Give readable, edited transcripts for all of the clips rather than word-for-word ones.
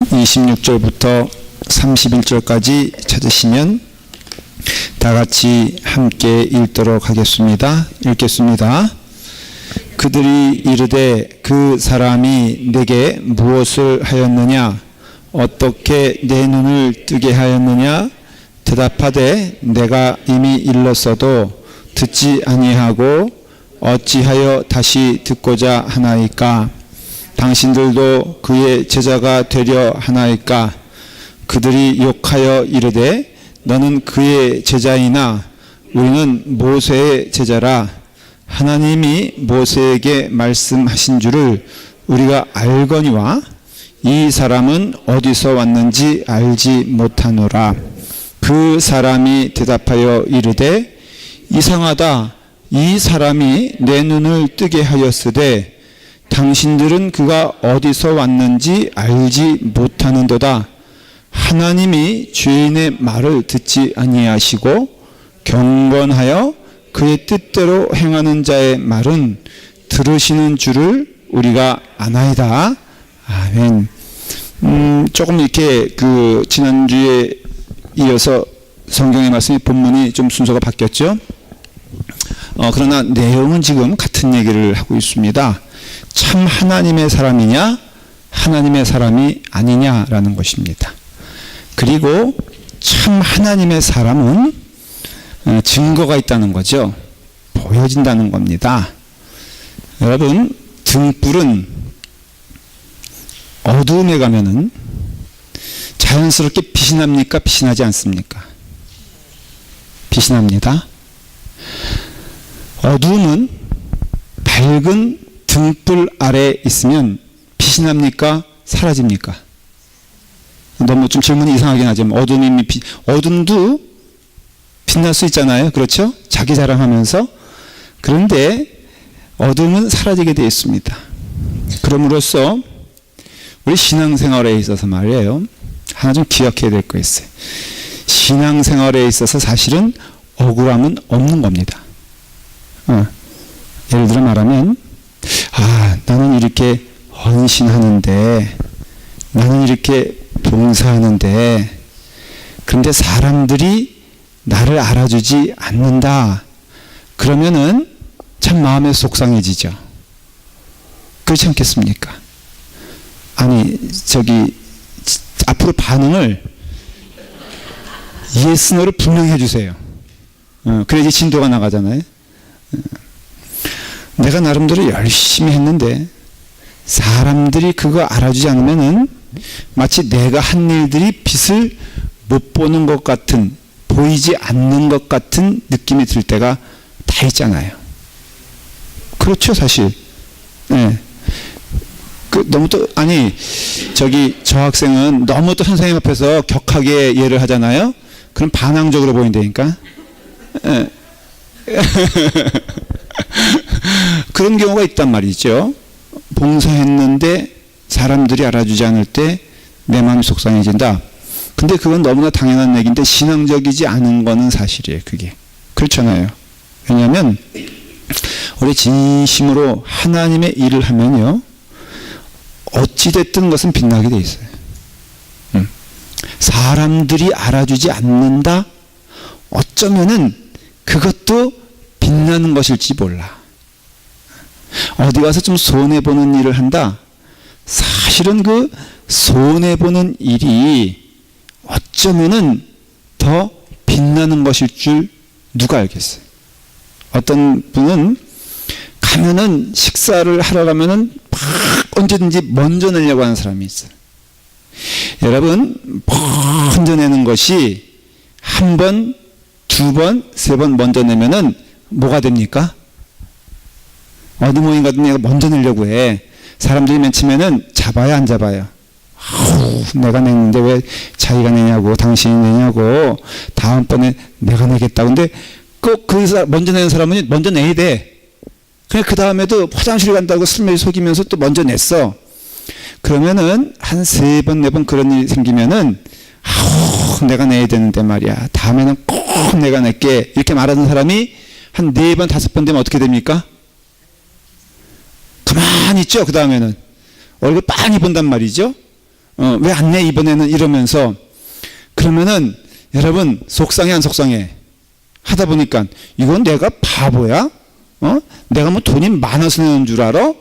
26절부터 31절까지 찾으시면 다 같이 함께 읽도록 하겠습니다. 읽겠습니다. 그들이 이르되 그 사람이 내게 무엇을 하였느냐? 어떻게 내 눈을 뜨게 하였느냐? 대답하되 내가 이미 일렀어도 듣지 아니하고 어찌하여 다시 듣고자 하나이까? 당신들도 그의 제자가 되려 하나이까? 그들이 욕하여 이르되 너는 그의 제자이나 우리는 모세의 제자라. 하나님이 모세에게 말씀하신 줄을 우리가 알거니와 이 사람은 어디서 왔는지 알지 못하노라. 그 사람이 대답하여 이르되 이상하다. 이 사람이 내 눈을 뜨게 하였으되 당신들은 그가 어디서 왔는지 알지 못하는도다. 하나님이 죄인의 말을 듣지 아니하시고 경건하여 그의 뜻대로 행하는 자의 말은 들으시는 줄을 우리가 아나이다. 아멘. 조금 이렇게 지난주에 이어서 성경의 말씀이 본문이 좀 순서가 바뀌었죠. 그러나 내용은 지금 같은 얘기를 하고 있습니다. 참 하나님의 사람이냐 하나님의 사람이 아니냐라는 것입니다. 그리고 참 하나님의 사람은 증거가 있다는 거죠. 보여진다는 겁니다. 여러분, 등불은 어두움에 가면은 자연스럽게 빛이 납니까? 빛이 나지 않습니까? 빛이 납니다. 어두움은 밝은 등불 아래 있으면 빛이 납니까? 사라집니까? 너무 좀 질문이 이상하긴 하지만 어둠도 빛날 수 있잖아요. 그렇죠? 자기 자랑하면서. 그런데 어둠은 사라지게 되어 있습니다. 그럼으로써 우리 신앙생활에 있어서 말이에요. 하나 좀 기억해야 될 거 있어요. 신앙생활에 있어서 사실은 억울함은 없는 겁니다. 예를 들어 말하면 나는 이렇게 헌신하는데 나는 이렇게 봉사하는데 그런데 사람들이 나를 알아주지 않는다. 그러면은 참 마음에 속상해지죠. 그렇지 않겠습니까? 아니 앞으로 반응을 예스 노를 분명히 해주세요. 그래야지 진도가 나가잖아요. 내가 나름대로 열심히 했는데 사람들이 그거 알아주지 않으면은 마치 내가 한 일들이 빛을 못 보는 것 같은, 보이지 않는 것 같은 느낌이 들 때가 다 있잖아요. 그렇죠, 사실. 네. 저 학생은 너무 또 선생님 앞에서 격하게 예를 하잖아요. 그럼 반항적으로 보인다니까. 네. 그런 경우가 있단 말이죠. 봉사했는데 사람들이 알아주지 않을 때 내 마음이 속상해진다. 근데 그건 너무나 당연한 얘기인데 신앙적이지 않은 거는 사실이에요. 그게. 그렇잖아요. 왜냐하면 우리 진심으로 하나님의 일을 하면요. 어찌됐든 것은 빛나게 돼 있어요. 사람들이 알아주지 않는다? 어쩌면은 그것도 빛나는 것일지 몰라. 어디 가서 좀 손해보는 일을 한다? 사실은 그 손해보는 일이 어쩌면은 더 빛나는 것일 줄 누가 알겠어요? 어떤 분은 가면은 식사를 하러 가면은 막 언제든지 먼저 내려고 하는 사람이 있어요. 여러분, 먼저 내는 것이 한 번, 두 번, 세 번 먼저 내면은 뭐가 됩니까? 어느 모임 가든 내가 먼저 내려고 해. 사람들이 맨 처음에는 잡아야 안 잡아요. 내가 냈는데 왜 자기가 내냐고, 당신이 내냐고, 다음번에 내가 내겠다고. 근데 꼭 먼저 내는 사람은 먼저 내야 돼. 그냥 그 다음에도 화장실 간다고 슬며시 속이면서 또 먼저 냈어. 그러면은 한 세 번, 네 번 그런 일이 생기면은 내가 내야 되는데 말이야. 다음에는 꼭 내가 낼게. 이렇게 말하는 사람이 한 네 번, 다섯 번 되면 어떻게 됩니까? 가만히 있죠. 그 다음에는 얼굴 빤히 본단 말이죠. 왜 안 내 이번에는 이러면서 그러면은 여러분 속상해 안 속상해? 하다 보니까 이건 내가 바보야? 내가 뭐 돈이 많아서 내는 줄 알아?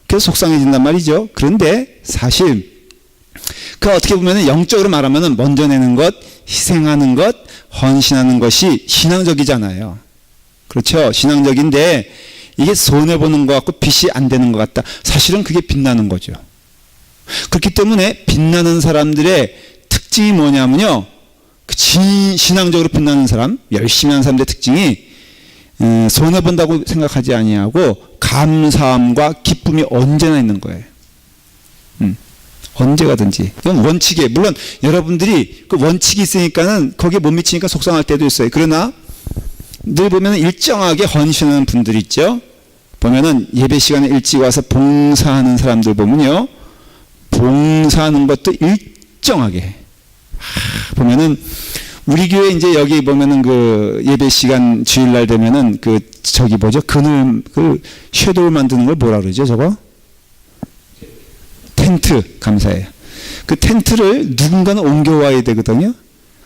그래서 속상해진단 말이죠. 그런데 사실 그 어떻게 보면 영적으로 말하면 먼저 내는 것, 희생하는 것, 헌신하는 것이 신앙적이잖아요. 그렇죠? 신앙적인데 이게 손해보는 것 같고 빛이 안 되는 것 같다. 사실은 그게 빛나는 거죠. 그렇기 때문에 빛나는 사람들의 특징이 뭐냐면요. 그 신앙적으로 빛나는 사람, 열심히 하는 사람들의 특징이 손해본다고 생각하지 아니하고 감사함과 기쁨이 언제나 있는 거예요. 언제 가든지. 그건 원칙이에요. 물론 여러분들이 그 원칙이 있으니까는 거기에 못 미치니까 속상할 때도 있어요. 그러나 늘 보면 일정하게 헌신하는 분들 있죠. 보면은 예배 시간에 일찍 와서 봉사하는 사람들 보면요. 봉사하는 것도 일정하게. 보면은 우리 교회 이제 여기 보면은 그 예배 시간 주일날 되면은 그 저기 뭐죠? 그늘 그 섀도우 만드는 걸 뭐라 그러죠? 저거? 텐트. 감사해요. 그 텐트를 누군가는 옮겨와야 되거든요.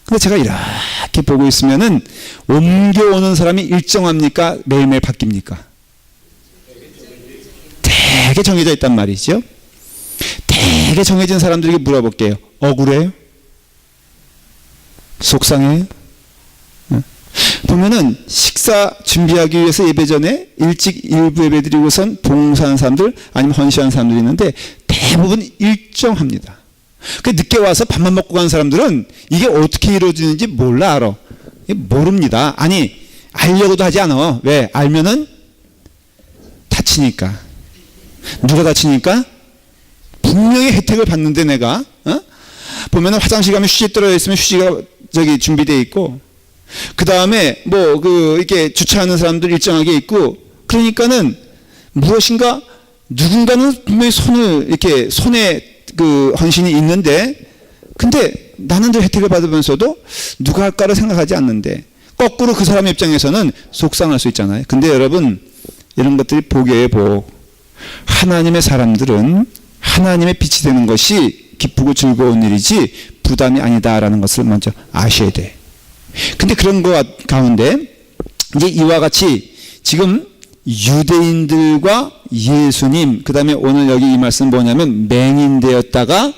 근데 제가 이렇게 보고 있으면은 옮겨오는 사람이 일정합니까? 매일매일 바뀝니까? 되게 정해져 있단 말이죠. 되게 정해진 사람들에게 물어볼게요. 억울해요? 속상해요? 보면은 식사 준비하기 위해서 예배 전에 일찍 일부 예배 드리고선 봉사하는 사람들 아니면 헌신하는 사람들이 있는데 대부분 일정합니다. 그 늦게 와서 밥만 먹고 가는 사람들은 이게 어떻게 이루어지는지 몰라 알아. 모릅니다. 아니 알려고도 하지 않아. 왜? 알면은 다치니까. 누가 다치니까? 분명히 혜택을 받는데 내가 보면은 화장실 가면 휴지 떨어져 있으면 휴지가 저기 준비되어 있고 그 다음에 뭐 그 이렇게 주차하는 사람들 일정하게 있고 그러니까는 무엇인가 누군가는 분명히 이렇게 손에 그 헌신이 있는데 근데 나는 저 혜택을 받으면서도 누가 할까를 생각하지 않는데 거꾸로 그 사람 입장에서는 속상할 수 있잖아요. 근데 여러분 이런 것들이 복이에요. 복. 하나님의 사람들은 하나님의 빛이 되는 것이 기쁘고 즐거운 일이지 부담이 아니다라는 것을 먼저 아셔야 돼. 근데 그런 것 가운데 이제 이와 같이 지금 유대인들과 예수님 그 다음에 오늘 여기 이 말씀 뭐냐면 맹인되었다가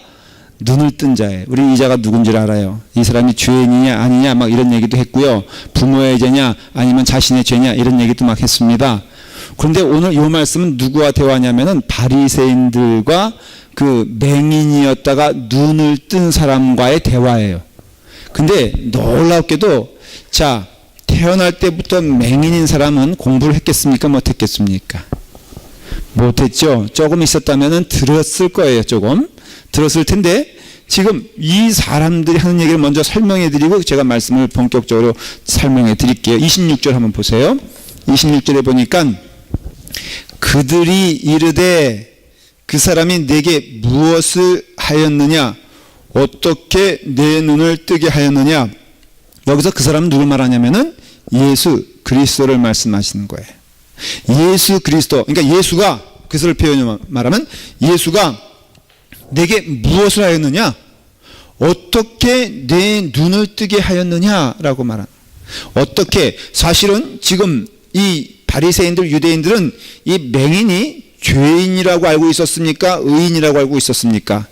눈을 뜬 자예요. 우리 이 자가 누군지 알아요. 이 사람이 죄인이냐 아니냐 막 이런 얘기도 했고요. 부모의 죄냐 아니면 자신의 죄냐 이런 얘기도 막 했습니다. 그런데 오늘 이 말씀은 누구와 대화냐면은 바리새인들과 그 맹인이었다가 눈을 뜬 사람과의 대화예요. 근데 놀랍게도 자 태어날 때부터 맹인인 사람은 공부를 했겠습니까? 못했겠습니까? 못했죠. 조금 있었다면은 들었을 거예요. 조금 들었을 텐데 지금 이 사람들이 하는 얘기를 먼저 설명해 드리고 제가 말씀을 본격적으로 설명해 드릴게요. 26절 한번 보세요. 26절에 보니까 그들이 이르되 그 사람이 내게 무엇을 하였느냐 어떻게 내 눈을 뜨게 하였느냐. 여기서 그 사람은 누굴 말하냐면은 예수 그리스도를 말씀하시는 거예요. 예수 그리스도. 그러니까 예수가 그것을 표현을 말하면 예수가 내게 무엇을 하였느냐 어떻게 내 눈을 뜨게 하였느냐라고 말하는. 어떻게 사실은 지금 이 바리새인들 유대인들은 이 맹인이 죄인이라고 알고 있었습니까? 의인이라고 알고 있었습니까?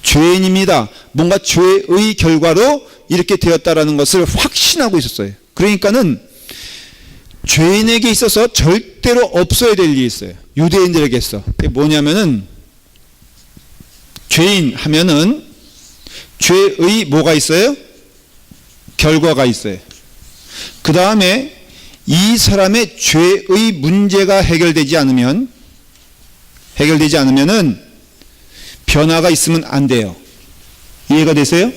죄인입니다. 뭔가 죄의 결과로 이렇게 되었다라는 것을 확신하고 있었어요. 그러니까는 죄인에게 있어서 절대로 없어야 될 일이 있어요. 유대인들에게 있어. 그게 뭐냐면은 죄인 하면은 죄의 뭐가 있어요? 결과가 있어요. 그 다음에 이 사람의 죄의 문제가 해결되지 않으면은 변화가 있으면 안 돼요. 이해가 되세요?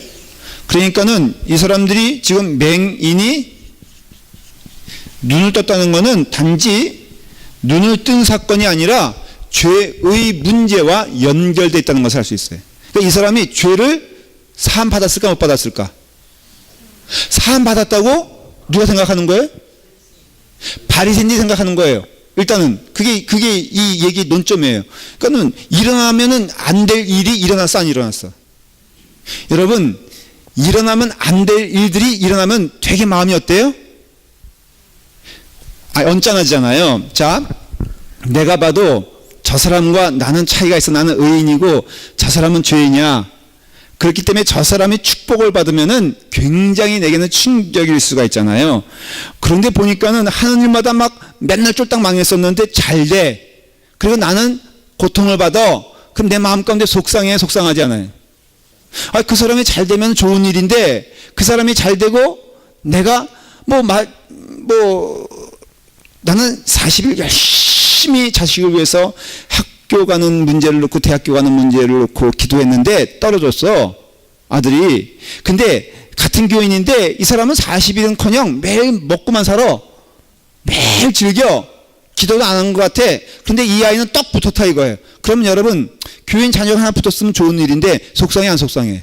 그러니까는 이 사람들이 지금 맹인이 눈을 떴다는 것은 단지 눈을 뜬 사건이 아니라 죄의 문제와 연결되어 있다는 것을 알 수 있어요. 그러니까 이 사람이 죄를 사함 받았을까 못 받았을까? 사함 받았다고 누가 생각하는 거예요? 바리새인들이 생각하는 거예요. 일단은 그게 이 얘기 논점이에요. 그러니까는 일어나면은 안 될 일이 일어났어, 안 일어났어? 여러분, 일어나면 안 될 일들이 일어나면 되게 마음이 어때요? 언짢아지잖아요. 자, 내가 봐도 저 사람과 나는 차이가 있어. 나는 의인이고 저 사람은 죄인이야. 그렇기 때문에 저 사람이 축복을 받으면은 굉장히 내게는 충격일 수가 있잖아요. 그런데 보니까는 하는 일마다 막 맨날 쫄딱 망했었는데 잘 돼. 그리고 나는 고통을 받아. 그럼 내 마음 가운데 속상해, 속상하지 않아요? 그 사람이 잘 되면 좋은 일인데 그 사람이 잘 되고 내가 나는 40일 열심히 자식을 위해서 학교 가는 문제를 놓고 대학교 가는 문제를 놓고 기도했는데 떨어졌어, 아들이. 근데 같은 교인인데 이 사람은 40일은커녕 매일 먹고만 살아. 매일 즐겨. 기도도 안 한 것 같아. 근데 이 아이는 떡 붙었다 이거예요. 그럼 여러분, 교인 자녀가 하나 붙었으면 좋은 일인데 속상해, 안 속상해?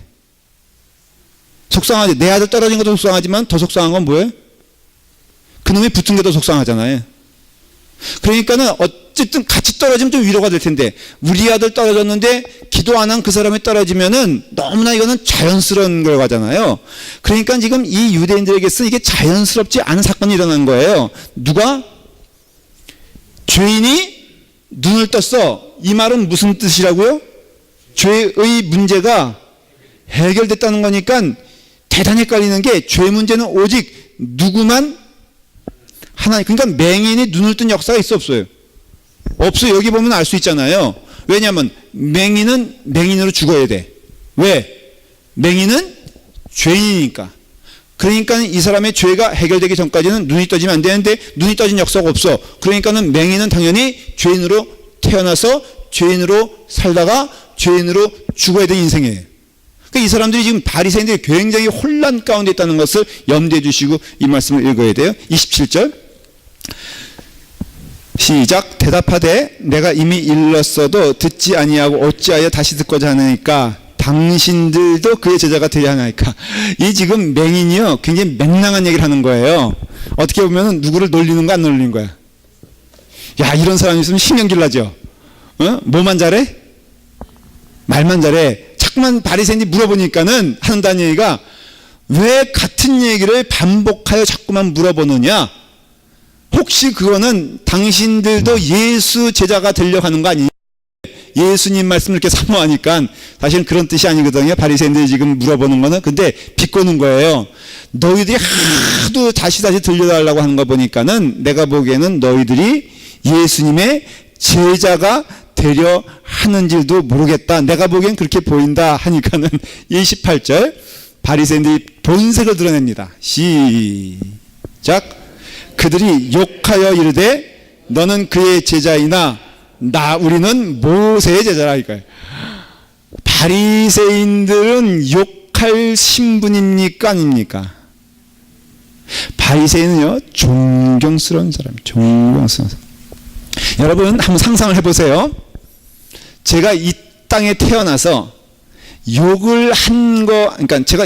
속상하지. 내 아들 떨어진 것도 속상하지만 더 속상한 건 뭐예요? 그놈이 붙은 게 더 속상하잖아요. 그러니까는 어쨌든 같이 떨어지면 좀 위로가 될 텐데, 우리 아들 떨어졌는데 기도 안 한 그 사람이 떨어지면은 너무나 이거는 자연스러운 결과잖아요. 그러니까 지금 이 유대인들에게서 이게 자연스럽지 않은 사건이 일어난 거예요. 누가? 죄인이 눈을 떴어. 이 말은 무슨 뜻이라고요? 죄의 문제가 해결됐다는 거니까 대단히 헷갈리는 게, 죄 문제는 오직 누구만? 하나님. 그러니까 맹인이 눈을 뜬 역사가 있어, 없어요? 없어요. 여기 보면 알 수 있잖아요. 왜냐하면 맹인은 맹인으로 죽어야 돼. 왜? 맹인은 죄인이니까. 그러니까 이 사람의 죄가 해결되기 전까지는 눈이 떠지면 안 되는데 눈이 떠진 역사가 없어. 그러니까는 맹인은 당연히 죄인으로 태어나서 죄인으로 살다가 죄인으로 죽어야 되는 인생이에요. 그러니까 이 사람들이 지금 바리새인들이 굉장히 혼란 가운데 있다는 것을 염두에 두시고 이 말씀을 읽어야 돼요. 27절 시작. 대답하되 내가 이미 일렀어도 듣지 아니하고 어찌하여 다시 듣고자 하나이까? 당신들도 그의 제자가 되려 하나이까? 이 지금 맹인이요, 굉장히 맹랑한 얘기를 하는 거예요. 어떻게 보면 누구를 놀리는 거 안 놀리는 거야. 야, 이런 사람이 있으면 신경질 나죠. 뭐만 잘해? 말만 잘해. 자꾸만 바리새인이 물어보니까는 한다는 얘기가, 왜 같은 얘기를 반복하여 자꾸만 물어보느냐? 혹시 그거는 당신들도 예수 제자가 되려고 하는 거 아니냐? 예수님 말씀을 이렇게 사모하니까 사실은 그런 뜻이 아니거든요. 바리새인들이 지금 물어보는 거는. 근데 비꼬는 거예요. 너희들이 하도 다시 들려달라고 하는 거 보니까는 내가 보기에는 너희들이 예수님의 제자가 되려 하는 줄도 모르겠다. 내가 보기엔 그렇게 보인다 하니까는 28절 바리새인들이 본색을 드러냅니다. 시작. 그들이 욕하여 이르되 너는 그의 제자이나 우리는 모세의 제자라 이거예요. 바리새인들은 욕할 신분입니까, 아닙니까? 바리새인은요, 존경스러운 사람이에요. 존경스러운 사람. 여러분 한번 상상을 해보세요. 제가 이 땅에 태어나서 욕을 한 거, 그러니까 제가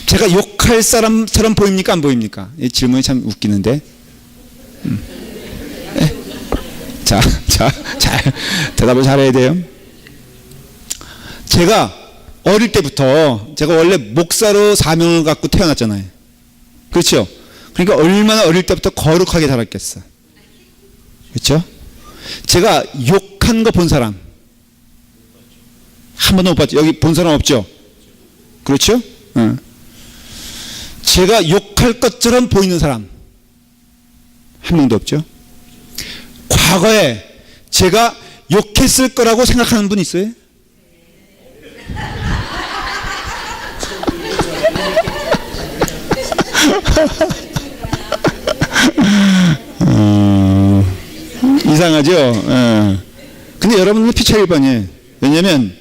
제가 욕할 사람처럼 보입니까, 안 보입니까? 이 질문이 참 웃기는데. 자, 대답을 잘해야 돼요. 제가 어릴 때부터, 제가 원래 목사로 사명을 갖고 태어났잖아요. 그렇죠? 그러니까 얼마나 어릴 때부터 거룩하게 자랐겠어. 그렇죠? 제가 욕한 거 본 사람 한 번도 못 봤죠? 여기 본 사람 없죠? 그렇죠? 제가 욕할 것처럼 보이는 사람 한 명도 없죠? 과거에 제가 욕했을 거라고 생각하는 분 있어요? 이상하죠? 근데 여러분은 피차 1번이에요. 왜냐면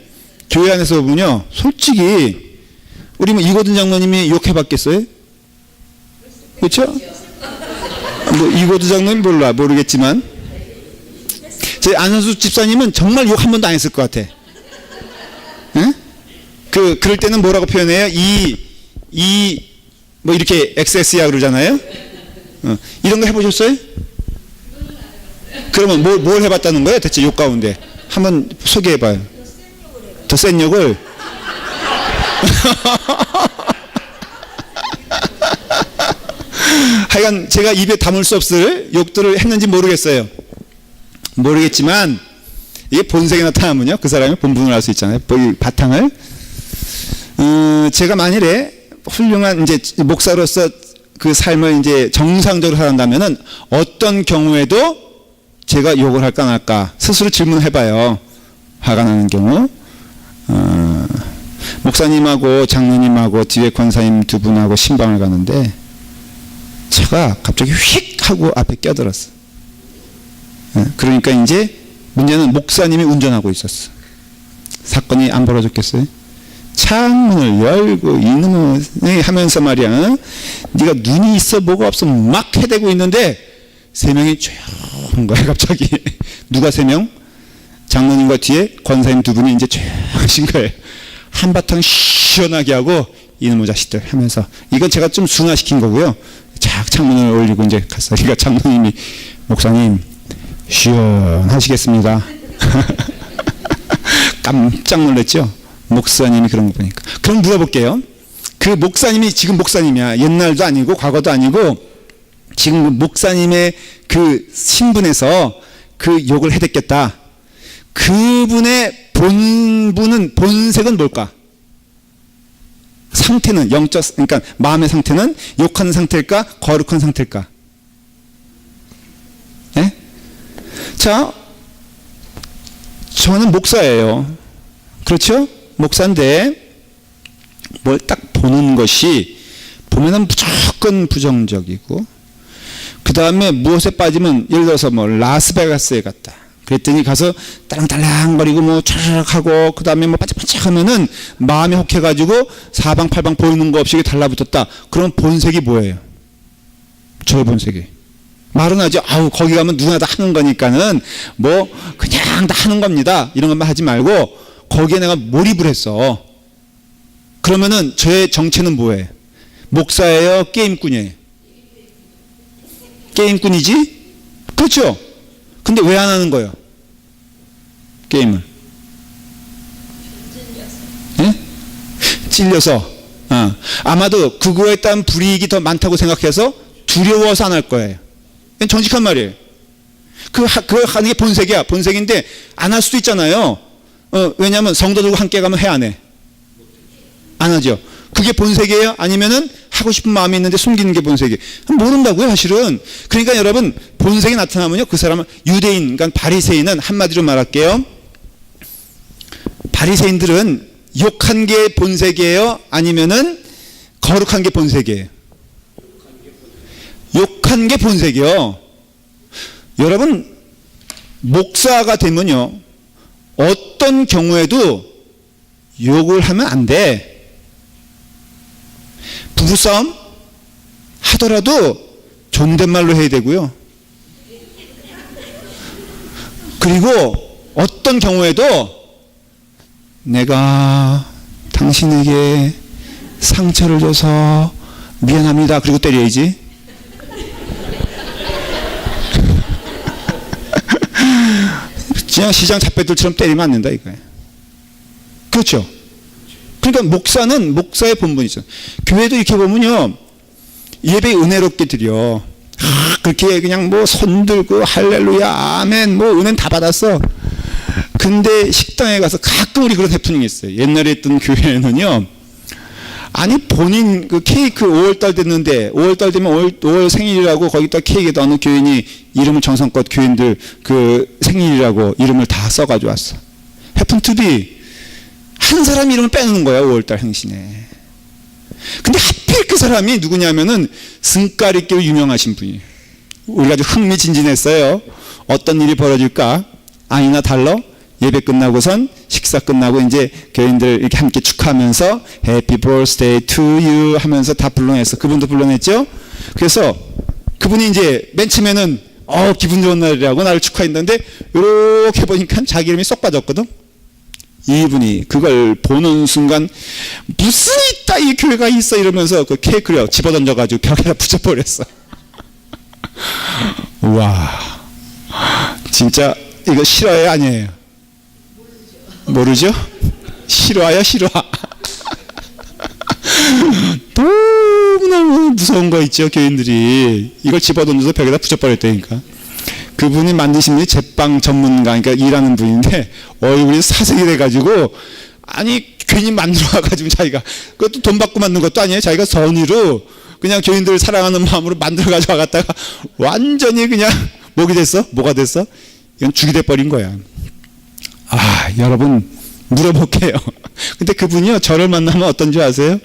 교회 안에서 보면요, 솔직히 우리 뭐 이고든 장로님이 욕해봤겠어요? 그렇죠? 뭐 이고든 장로님 모르겠지만 제 안현수 집사님은 정말 욕 한 번도 안 했을 것 같아. 그럴 때는 뭐라고 표현해요? 뭐 이렇게 XS야 그러잖아요. 이런 거 해보셨어요? 그러면 뭘 해봤다는 거예요? 대체 욕 가운데 한번 소개해봐요. 더 센 욕을. 하여간 제가 입에 담을 수 없을 욕들을 했는지 모르겠지만 이게 본색에 나타나면요 그 사람의 본분을 알 수 있잖아요. 이 바탕을. 제가 만일에 훌륭한 이제 목사로서 그 삶을 이제 정상적으로 살았다면은 어떤 경우에도 제가 욕을 할까 안 할까 스스로 질문해봐요. 화가 나는 경우. 목사님하고 장로님하고 뒤에 권사님 두 분하고 신방을 가는데 차가 갑자기 휙 하고 앞에 껴들었어. 그러니까 이제 문제는 목사님이 운전하고 있었어. 사건이 안 벌어졌겠어요? 창문을 열고 이놈을 하면서 말이야, 네가 눈이 있어 뭐가 없어 막 해대고 있는데 세 명이 조용한 거야. 갑자기 누가 세 명? 장로님과 뒤에 권사님 두 분이 이제 조용하신 거예요. 한바탕 시원하게 하고 이놈의 자식들 하면서, 이건 제가 좀 순화시킨 거고요. 착 창문을 올리고 이제 갔어요. 그러니까 장로님이, 목사님 시원하시겠습니다. 깜짝 놀랐죠. 목사님이 그런 거 보니까. 그럼 물어볼게요. 그 목사님이 지금 목사님이야. 옛날도 아니고 과거도 아니고 지금 목사님의 그 신분에서 그 욕을 해댔겠다. 그분의 본색은 뭘까? 상태는 그러니까 마음의 상태는 욕하는 상태일까? 거룩한 상태일까? 네? 자, 저는 목사예요. 그렇죠? 목사인데 뭘 딱 보는 것이, 보면은 무조건 부정적이고, 그 다음에 무엇에 빠지면, 예를 들어서 뭐 라스베가스에 갔다 그랬더니 가서 딸랑딸랑거리고 뭐 차락하고 그 다음에 뭐 반짝반짝 하면은 마음이 혹해가지고 사방팔방 보이는 거 없이 달라붙었다. 그럼 본색이 뭐예요? 저의 본색이 말은 하죠. 아우 거기 가면 누구나 다 하는 거니까는 뭐 그냥 다 하는 겁니다. 이런 것만 하지 말고 거기에 내가 몰입을 했어. 그러면은 저의 정체는 뭐예요? 목사예요? 게임꾼이에요? 게임꾼이지? 그렇죠? 근데 왜 안 하는 거예요? 게임을. 예? 찔려서. 아마도 그거에 따른 불이익이 더 많다고 생각해서 두려워서 안 할 거예요. 정직한 말이에요. 그거 하는 게 본색이야. 본색인데 안 할 수도 있잖아요. 왜냐하면 성도들과 함께 가면 해 안 해? 안 하죠. 그게 본색이에요? 아니면은 하고 싶은 마음이 있는데 숨기는 게 본색이에요? 모른다고요, 사실은. 그러니까 여러분, 본색이 나타나면요, 그 사람은 유대인, 그러니까 바리새인은, 한마디로 말할게요. 바리새인들은 욕한 게 본색이에요? 아니면은 거룩한 게 본색이에요? 욕한 게 본색이요. 여러분, 목사가 되면요, 어떤 경우에도 욕을 하면 안 돼. 부부싸움 하더라도 존댓말로 해야 되고요. 그리고 어떤 경우에도 내가 당신에게 상처를 줘서 미안합니다. 그리고 때려야지. 그냥 시장 잡배들처럼 때리면 안 된다 이거예요. 그렇죠? 그러니까 목사는 목사의 본분이죠. 교회도 이렇게 보면요, 예배 은혜롭게 드려. 그렇게 그냥 뭐 손 들고 할렐루야 아멘 뭐 은혜는 다 받았어. 근데 식당에 가서 가끔 우리 그런 해프닝이 있어요. 옛날에 있던 교회는요, 아니 본인 그 케이크 5월달 됐는데 5월달 되면 5월 생일이라고 거기다 케이크에다 어느 교인이 이름을 정성껏 교인들 그 생일이라고 이름을 다 써가지고 왔어. 해픈 투비 한 사람 이름을 빼놓는 거야. 5월달 행신에. 근데 하필 그 사람이 누구냐면은 승깔 있기로 유명하신 분이에요. 우리가 아주 흥미진진했어요. 어떤 일이 벌어질까? 아니나 달러? 예배 끝나고선 식사 끝나고 이제 교인들 이렇게 함께 축하하면서 Happy Birthday to you 하면서 다 불러냈어. 그분도 불러냈죠. 그래서 그분이 이제 맨 처음에는 기분 좋은 날이라고 나를 축하했는데 이렇게 보니까 자기 이름이 쏙 빠졌거든. 이분이 그걸 보는 순간 무슨 있다 이 교회가 있어 이러면서 그 케이크를 집어던져가지고 벽에다 붙여버렸어. 와, 진짜 이거 실화예요 아니에요? 모르죠? 실화야 실화. 너무너무 무서운 거 있죠. 교인들이 이걸 집어던져서 벽에다 붙여버렸다니까. 그분이 만드신 분이 제빵 전문가, 그러니까 일하는 분인데 얼굴이 사색이 돼가지고, 아니 괜히 만들어 와가지고 자기가, 그것도 돈 받고 만든 것도 아니에요. 자기가 선의로 그냥 교인들을 사랑하는 마음으로 만들어 가지고 왔다가 완전히 그냥 뭐가 됐어? 이건 죽이 돼버린 거야. 아, 여러분 물어볼게요. 근데 그분이요, 저를 만나면 어떤지 아세요?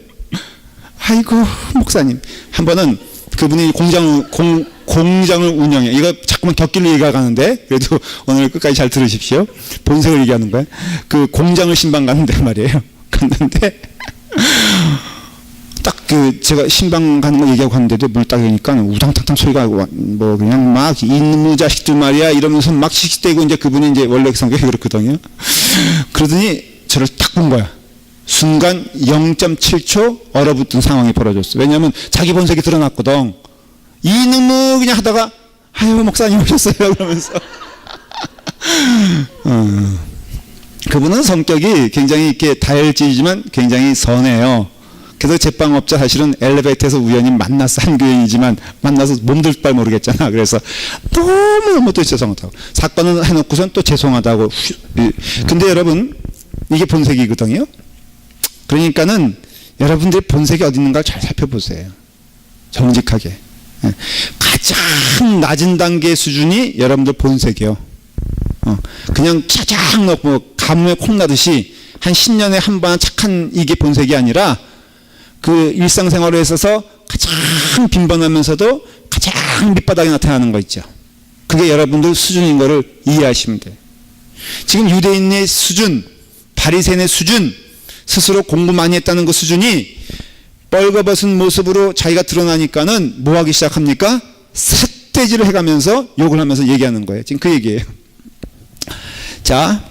아이고 목사님, 한 번은 그분이 공장을 운영해. 이거 자꾸만 곁길로 얘기하는데 그래도 오늘 끝까지 잘 들으십시오. 본색을 얘기하는 거예요. 그 공장을 신방 가는데 말이에요. 갔는데 딱 그 제가 신방 가는 거 얘기하고 갔는데도 물 딱 여니까 우당탕탕 소리가 뭐 그냥 막 이놈의 자식들 말이야 이러면서 막 씩씩대고, 이제 그분이 이제 원래 성격이 그렇거든요. 그러더니 저를 딱 본 거야. 순간 0.7초 얼어붙은 상황이 벌어졌어. 왜냐하면 자기 본색이 드러났거든. 이놈의 그냥 하다가 아유 목사님 오셨어요 그러면서 그분은 성격이 굉장히 이렇게 다혈질이지만 굉장히 선해요. 그래서 제빵업자 사실은 엘리베이터에서 우연히 만났어. 한 교인이지만 만나서 몸둘 바를 모르겠잖아. 그래서 너무 또 죄송하다고 사건을 해놓고선 또 죄송하다고. 근데 여러분 이게 본색이거든요. 그러니까는 여러분들의 본색이 어디 있는가 잘 살펴보세요. 정직하게. 가장 낮은 단계 수준이 여러분들 본색이요. 그냥 짜장 넣고 가뭄에 콩 나듯이 한 10년에 한 번 착한 이게 본색이 아니라, 그 일상생활에 있어서 가장 빈번하면서도 가장 밑바닥에 나타나는 거 있죠. 그게 여러분들 수준인 거를 이해하시면 돼요. 지금 유대인의 수준, 바리새인의 수준, 스스로 공부 많이 했다는 그 수준이 뻘거벗은 모습으로 자기가 드러나니까는 뭐 하기 시작합니까? 삿대질을 해가면서 욕을 하면서 얘기하는 거예요. 지금 그 얘기예요. 자,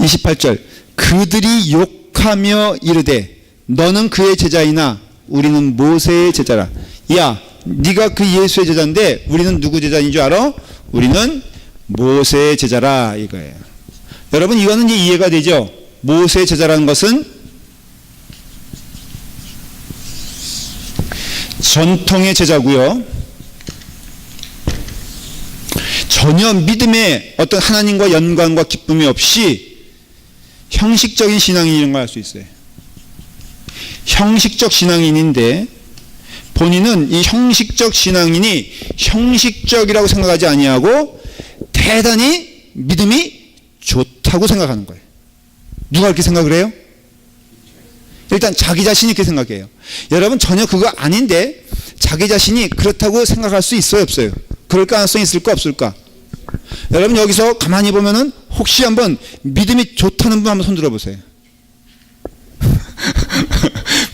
28절. 그들이 욕하며 이르되 너는 그의 제자이나 우리는 모세의 제자라. 야, 네가 그 예수의 제자인데 우리는 누구 제자인 줄 알아? 우리는 모세의 제자라 이거예요. 여러분 이거는 이제 이해가 되죠? 모세의 제자라는 것은 전통의 제자고요. 전혀 믿음의 어떤 하나님과 연관과 기쁨이 없이 형식적인 신앙인이라는 걸 알 수 있어요. 형식적 신앙인인데 본인은 이 형식적 신앙인이 형식적이라고 생각하지 아니하고 대단히 믿음이 좋다고 생각하는 거예요. 누가 그렇게 생각을 해요? 일단 자기 자신이 그렇게 생각해요. 여러분 전혀 그거 아닌데 자기 자신이 그렇다고 생각할 수 있어요 없어요? 그럴 가능성이 있을까 없을까? 여러분 여기서 가만히 보면은 혹시 한번 믿음이 좋다는 분 한번 손 들어보세요.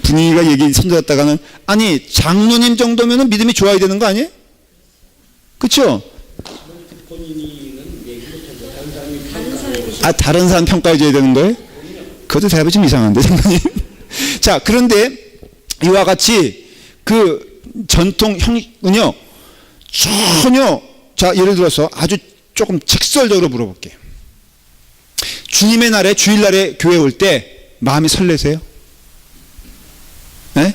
분위기가 얘기 손들었다가는 아니 장로님 정도면은 믿음이 좋아야 되는 거 아니에요? 그렇죠? 아 다른 사람 평가해 줘야 되는 거예요? 그것도 대답이 좀 이상한데 장로님. 자 그런데 이와 같이 그 전통 형은요 전혀, 자 예를 들어서 아주 조금 직설적으로 물어볼게요. 주님의 날에 주일날에 교회 올 때 마음이 설레세요? 네?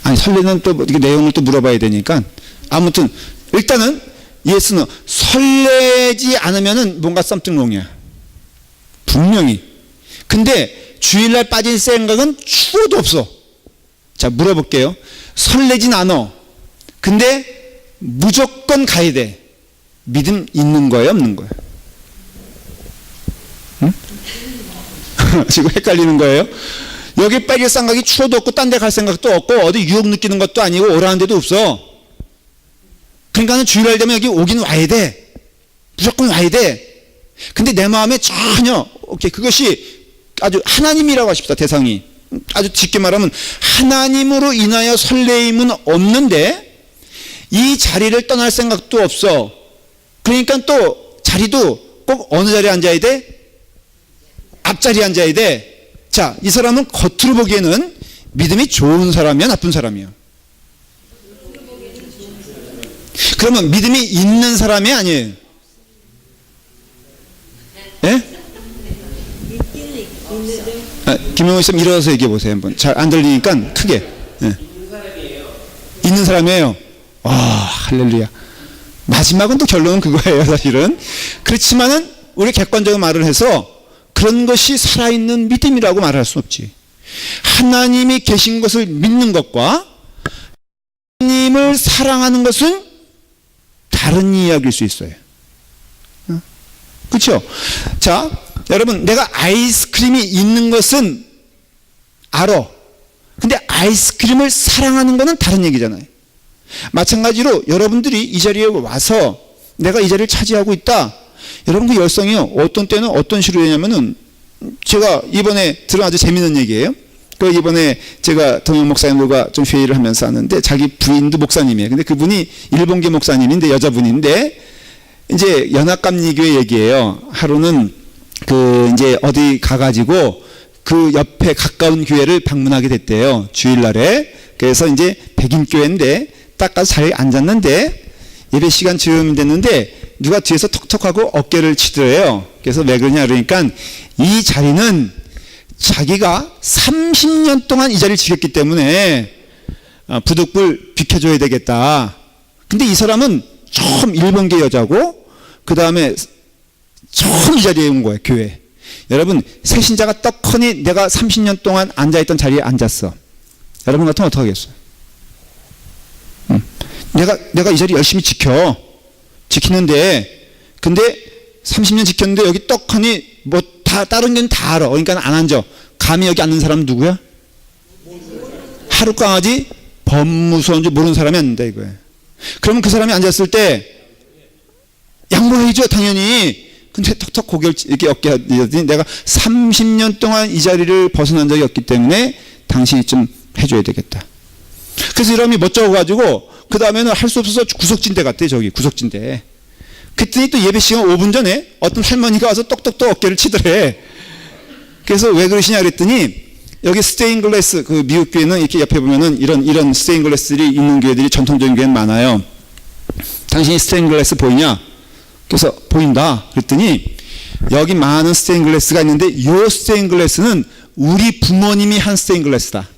아니 설레는 또 이렇게 내용을 또 물어봐야 되니까 아무튼 일단은 예스는 설레지 않으면은 뭔가 something wrong이야 분명히. 근데 주일날 빠질 생각은 추워도 없어. 자 물어볼게요. 설레진 않아. 근데 무조건 가야 돼. 믿음 있는 거예요 없는 거예요? 응? 지금 헷갈리는 거예요? 여기 빠질 생각이 추워도 없고 딴 데 갈 생각도 없고 어디 유혹 느끼는 것도 아니고 오라는 데도 없어. 그러니까는 주일날 되면 여기 오긴 와야 돼. 무조건 와야 돼. 근데 내 마음에 전혀 오케이 그것이 아주 하나님이라고 하십시다. 대상이 아주 쉽게 말하면 하나님으로 인하여 설레임은 없는데 이 자리를 떠날 생각도 없어. 그러니까 또 자리도 꼭 어느 자리에 앉아야 돼? 앞자리에 앉아야 돼. 자, 이 사람은 겉으로 보기에는 믿음이 좋은 사람이야, 나쁜 사람이야? 그러면 믿음이 있는 사람이 아니에요? 예? 김영호 쌤 일어나서 얘기해 보세요. 한번. 잘 안 들리니까 크게. 예. 있는 사람이에요. 와, 할렐루야. 마지막은 또 결론은 그거예요, 사실은. 그렇지만은 우리 객관적으로 말을 해서 그런 것이 살아있는 믿음이라고 말할 수 없지. 하나님이 계신 것을 믿는 것과 하나님을 사랑하는 것은 다른 이야기일 수 있어요. 그렇죠? 자, 여러분, 내가 아이스크림이 있는 것은 알아. 근데 아이스크림을 사랑하는 것은 다른 얘기잖아요. 마찬가지로 여러분들이 이 자리에 와서 내가 이 자리를 차지하고 있다. 여러분 그 열성이요. 어떤 때는 어떤 식으로 되냐면은 제가 이번에 들은 아주 재밌는 얘기예요. 그 이번에 제가 동영 목사님들과 좀 회의를 하면서 하는데 자기 부인도 목사님이에요. 근데 그분이 일본계 목사님인데 여자분인데 이제 연합감리교회 얘기예요. 하루는 그 이제 어디 가가지고 그 옆에 가까운 교회를 방문하게 됐대요. 주일날에. 그래서 이제 백인교회인데 딱 가서 자리에 앉았는데 예배 시간 즈음 됐는데 누가 뒤에서 톡톡하고 어깨를 치더래요. 그래서 왜 그러냐 그러니까 이 자리는 자기가 30년 동안 이 자리를 지켰기 때문에 부득불 비켜줘야 되겠다. 근데 이 사람은 처음 일본계 여자고 그 다음에 처음 이 자리에 온 거예요. 교회. 여러분 새신자가 떡하니 내가 30년 동안 앉아있던 자리에 앉았어. 여러분 같으면 어떻게 하겠어요? 내가 이 자리 열심히 지키는데 근데 30년 지켰는데 여기 떡하니 뭐 다 다른 건 다 알아. 그러니까 안 앉아. 감히 여기 앉는 사람은 누구야? 하룻강아지 범무서운 줄 모르는 사람이 앉는다 이거예요. 그러면 그 사람이 앉았을 때 양보해야죠 당연히. 근데 턱턱 고개를 이렇게 어깨 하더니 내가 30년 동안 이 자리를 벗어난 적이 없기 때문에 당신이 좀 해줘야 되겠다. 그래서 이 사람이 멋져가지고 그 다음에는 할 수 없어서 구석진대 갔대. 저기 구석진대. 그랬더니 또 예배 시간 5분 전에 어떤 할머니가 와서 똑똑똑 어깨를 치더래. 그래서 왜 그러시냐 그랬더니 여기 스테인글래스 그 미국 교회는 이렇게 옆에 보면은 이런 스테인글래스들이 있는 교회들이 전통적인 교회는 많아요. 당신이 스테인글래스 보이냐? 그래서 보인다. 그랬더니 여기 많은 스테인글래스가 있는데 이 스테인글래스는 우리 부모님이 한 스테인글래스다.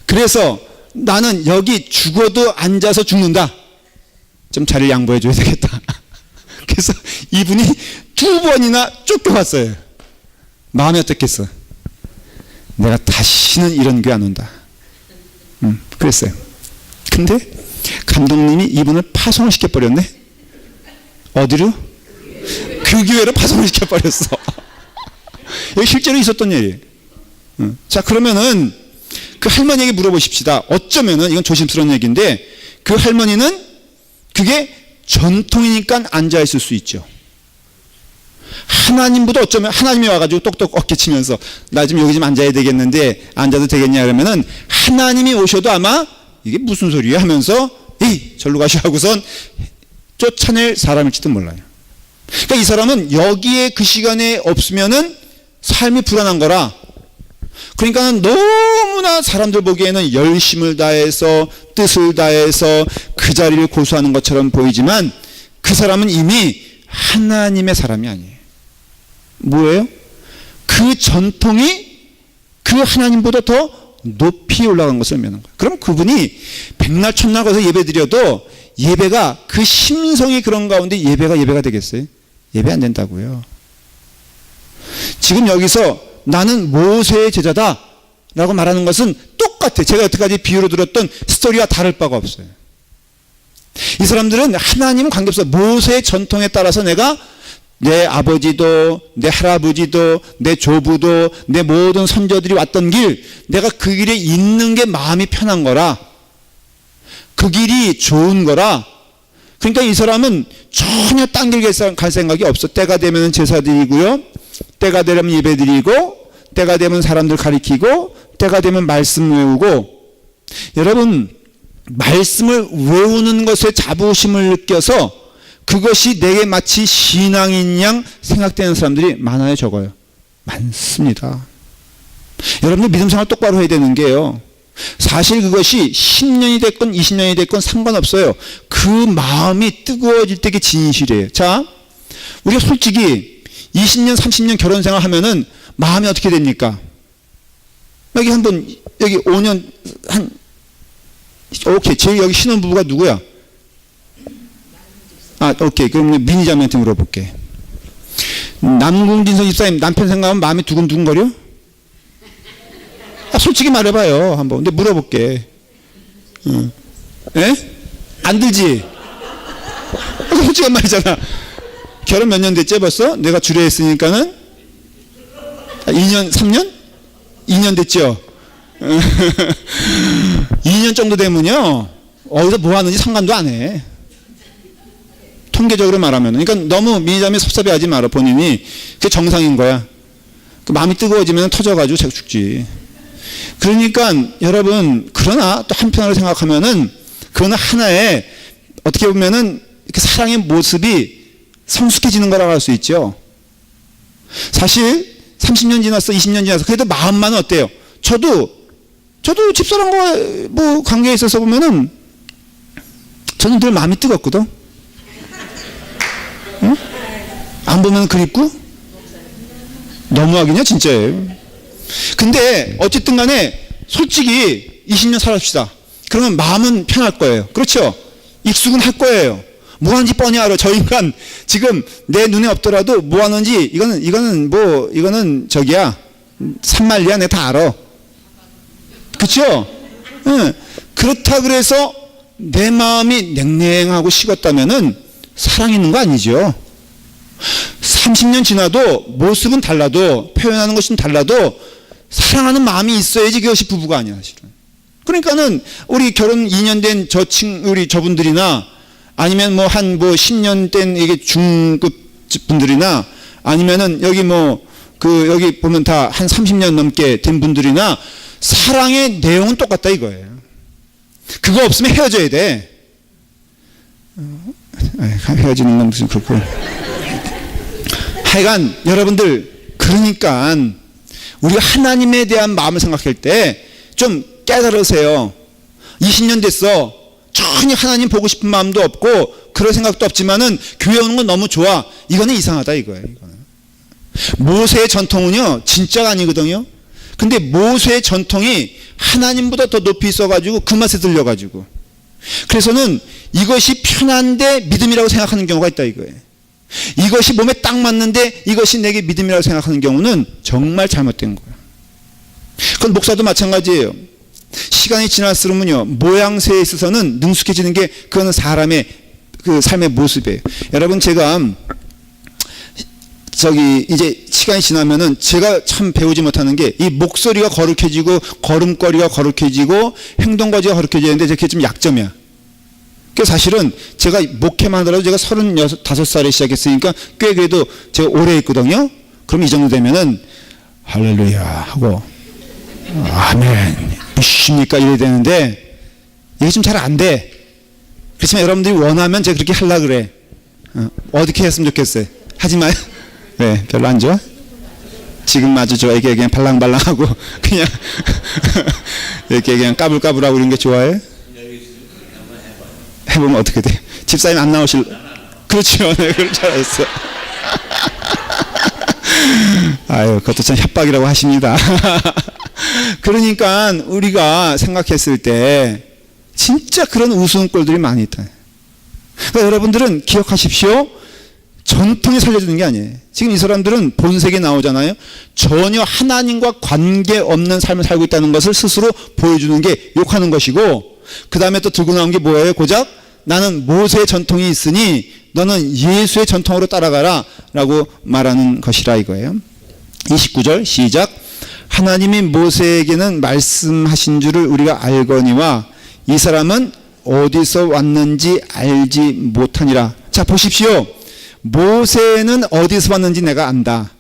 그래서 나는 여기 죽어도 앉아서 죽는다. 좀 자리를 양보해 줘야 되겠다. 그래서 이분이 2번이나 쫓겨왔어요. 마음이 어떻겠어? 내가 다시는 이런 교회 안 온다. 그랬어요. 근데 감독님이 이분을 파송을 시켜버렸네. 어디로? 그 교회로 파송을 시켜버렸어. 여기 실제로 있었던 일이에요. 자, 그러면은 그 할머니에게 물어보십시다. 어쩌면은 이건 조심스러운 얘기인데 그 할머니는 그게 전통이니까 앉아있을 수 있죠. 하나님보다 어쩌면 하나님이 와가지고 똑똑 어깨치면서 나 지금 여기 좀 앉아야 되겠는데 앉아도 되겠냐 그러면은 하나님이 오셔도 아마 이게 무슨 소리야 하면서 에이 절로 가시오 하고선 쫓아낼 사람일지도 몰라요. 그러니까 이 사람은 여기에 그 시간에 없으면은 삶이 불안한 거라. 그러니까 너무나 사람들 보기에는 열심을 다해서 뜻을 다해서 그 자리를 고수하는 것처럼 보이지만 그 사람은 이미 하나님의 사람이 아니에요. 뭐예요? 그 전통이 그 하나님보다 더 높이 올라간 것을 의미하는 거예요. 그럼 그분이 백날 첫날 가서 예배 드려도 예배가 그 심성이 그런 가운데 예배가 되겠어요? 예배 안 된다고요. 지금 여기서 나는 모세의 제자다 라고 말하는 것은 똑같아. 제가 여태까지 비유로 들었던 스토리와 다를 바가 없어요. 이 사람들은 하나님 관계없어. 모세의 전통에 따라서 내가 내 아버지도 내 할아버지도 내 조부도 내 모든 선조들이 왔던 길, 내가 그 길에 있는 게 마음이 편한 거라, 그 길이 좋은 거라. 그러니까 이 사람은 전혀 딴 길 갈 생각이 없어. 때가 되면 제사 드리고요, 때가 되면 예배 드리고, 때가 되면 사람들 가리키고, 때가 되면 말씀 외우고. 여러분, 말씀을 외우는 것에 자부심을 느껴서 그것이 내게 마치 신앙인 양 생각되는 사람들이 많아요, 적어요? 많습니다. 여러분들 믿음 생활 똑바로 해야 되는 게요. 사실 그것이 10년이 됐건 20년이 됐건 상관없어요. 그 마음이 뜨거워질 때 그게 진실이에요. 자, 우리가 솔직히 20년, 30년 결혼 생활 하면은 마음이 어떻게 됩니까? 여기 한번, 여기 5년, 오케이. 제일 여기 신혼부부가 누구야? 오케이. 그럼 민희자매한테 물어볼게. 남궁진선 집사님 남편 생각하면 마음이 두근두근거려? 솔직히 말해봐요. 한번. 근데 물어볼게. 예? 안 들지? 솔직한 말이잖아. 결혼 몇 년 됐지 벌써? 내가 주례했으니까는 2년, 3년? 2년 됐죠? 2년 정도 되면요. 어디서 뭐 하는지 상관도 안 해. 통계적으로 말하면. 그러니까 너무 민희자매 섭섭해하지 마라, 본인이. 그게 정상인 거야. 그 마음이 뜨거워지면 터져가지고 자꾸 죽지. 그러니까 여러분, 그러나 또 한편으로 생각하면은 그거는 하나의 어떻게 보면은 이렇게 사랑의 모습이 성숙해지는 거라고 할 수 있죠. 사실 30년 지났어, 20년 지났어. 그래도 마음만은 어때요? 저도 집사람과 뭐 관계에 있어서 보면은 저는 늘 마음이 뜨겁거든. 응? 안 보면 그립고? 너무하긴요, 진짜예요. 근데 어쨌든 간에 솔직히 20년 살았습시다. 그러면 마음은 편할 거예요. 그렇죠? 익숙은 할 거예요. 뭐 하는지 뻔히 알아. 저 인간 지금 내 눈에 없더라도 뭐 하는지 이거는 저기야 산말리야. 내가 다 알아. 그렇죠? 응. 그렇다 그래서 내 마음이 냉랭하고 식었다면은 사랑이 있는 거 아니죠. 30년 지나도 모습은 달라도 표현하는 것은 달라도 사랑하는 마음이 있어야지 그것이 부부가 아니야, 사실은. 그러니까는 우리 결혼 2년 된 우리 저분들이나 아니면 뭐 한 10년 된 이게 중급 분들이나 아니면은 여기 여기 보면 다 한 30년 넘게 된 분들이나 사랑의 내용은 똑같다 이거예요. 그거 없으면 헤어져야 돼. 헤어지는 건 무슨 그렇고. 하여간 여러분들, 그러니까 우리가 하나님에 대한 마음을 생각할 때 좀 깨달으세요. 20년 됐어. 전혀 하나님 보고 싶은 마음도 없고 그럴 생각도 없지만은 교회 오는 건 너무 좋아. 이거는 이상하다 이거예요. 이거는. 모세의 전통은요 진짜가 아니거든요. 근데 모세의 전통이 하나님보다 더 높이 있어가지고 그 맛에 들려가지고, 그래서는 이것이 편한데 믿음이라고 생각하는 경우가 있다 이거예요. 이것이 몸에 딱 맞는데 이것이 내게 믿음이라고 생각하는 경우는 정말 잘못된 거예요. 그건 목사도 마찬가지예요. 시간이 지날수록은요 모양새에 있어서는 능숙해지는 게 그거는 사람의 그 삶의 모습이에요. 여러분, 제가 이제 시간이 지나면은 제가 참 배우지 못하는 게 이 목소리가 거룩해지고 걸음걸이가 거룩해지고 행동거지가 거룩해지는데 그게 좀 약점이야. 그 사실은 제가 목회만 하더라도 제가 35살에 시작했으니까 꽤 그래도 제가 오래 했거든요. 그럼 이 정도 되면은 할렐루야 하고 아멘 무십니까 이래야 되는데 이게 좀 잘 안 돼. 그렇지만 여러분들이 원하면 제가 그렇게 하려고 그래. 어떻게 했으면 좋겠어요? 하지 마요. 네, 별로 안 좋아? 지금 아주 저에게 그냥 발랑발랑하고 그냥 이렇게 그냥 까불까불하고 이런 게 좋아해? 해보면 어떻게 돼? 집사님 안 나오실? 그렇죠. 네, 그럴 줄 알았어. 아유, 그것도 참 협박이라고 하십니다. 그러니까 우리가 생각했을 때 진짜 그런 우스운 꼴들이 많이 있다. 그러니까 여러분들은 기억하십시오. 전통이 살려주는 게 아니에요. 지금 이 사람들은 본색에 나오잖아요. 전혀 하나님과 관계없는 삶을 살고 있다는 것을 스스로 보여주는 게 욕하는 것이고, 그 다음에 또 들고 나온 게 뭐예요? 고작 나는 모세의 전통이 있으니 너는 예수의 전통으로 따라가라 라고 말하는 것이라 이거예요. 29절 시작. 하나님이 모세에게는 말씀하신 줄을 우리가 알거니와 이 사람은 어디서 왔는지 알지 못하니라. 자, 보십시오. 모세는 어디서 왔는지 내가 안다.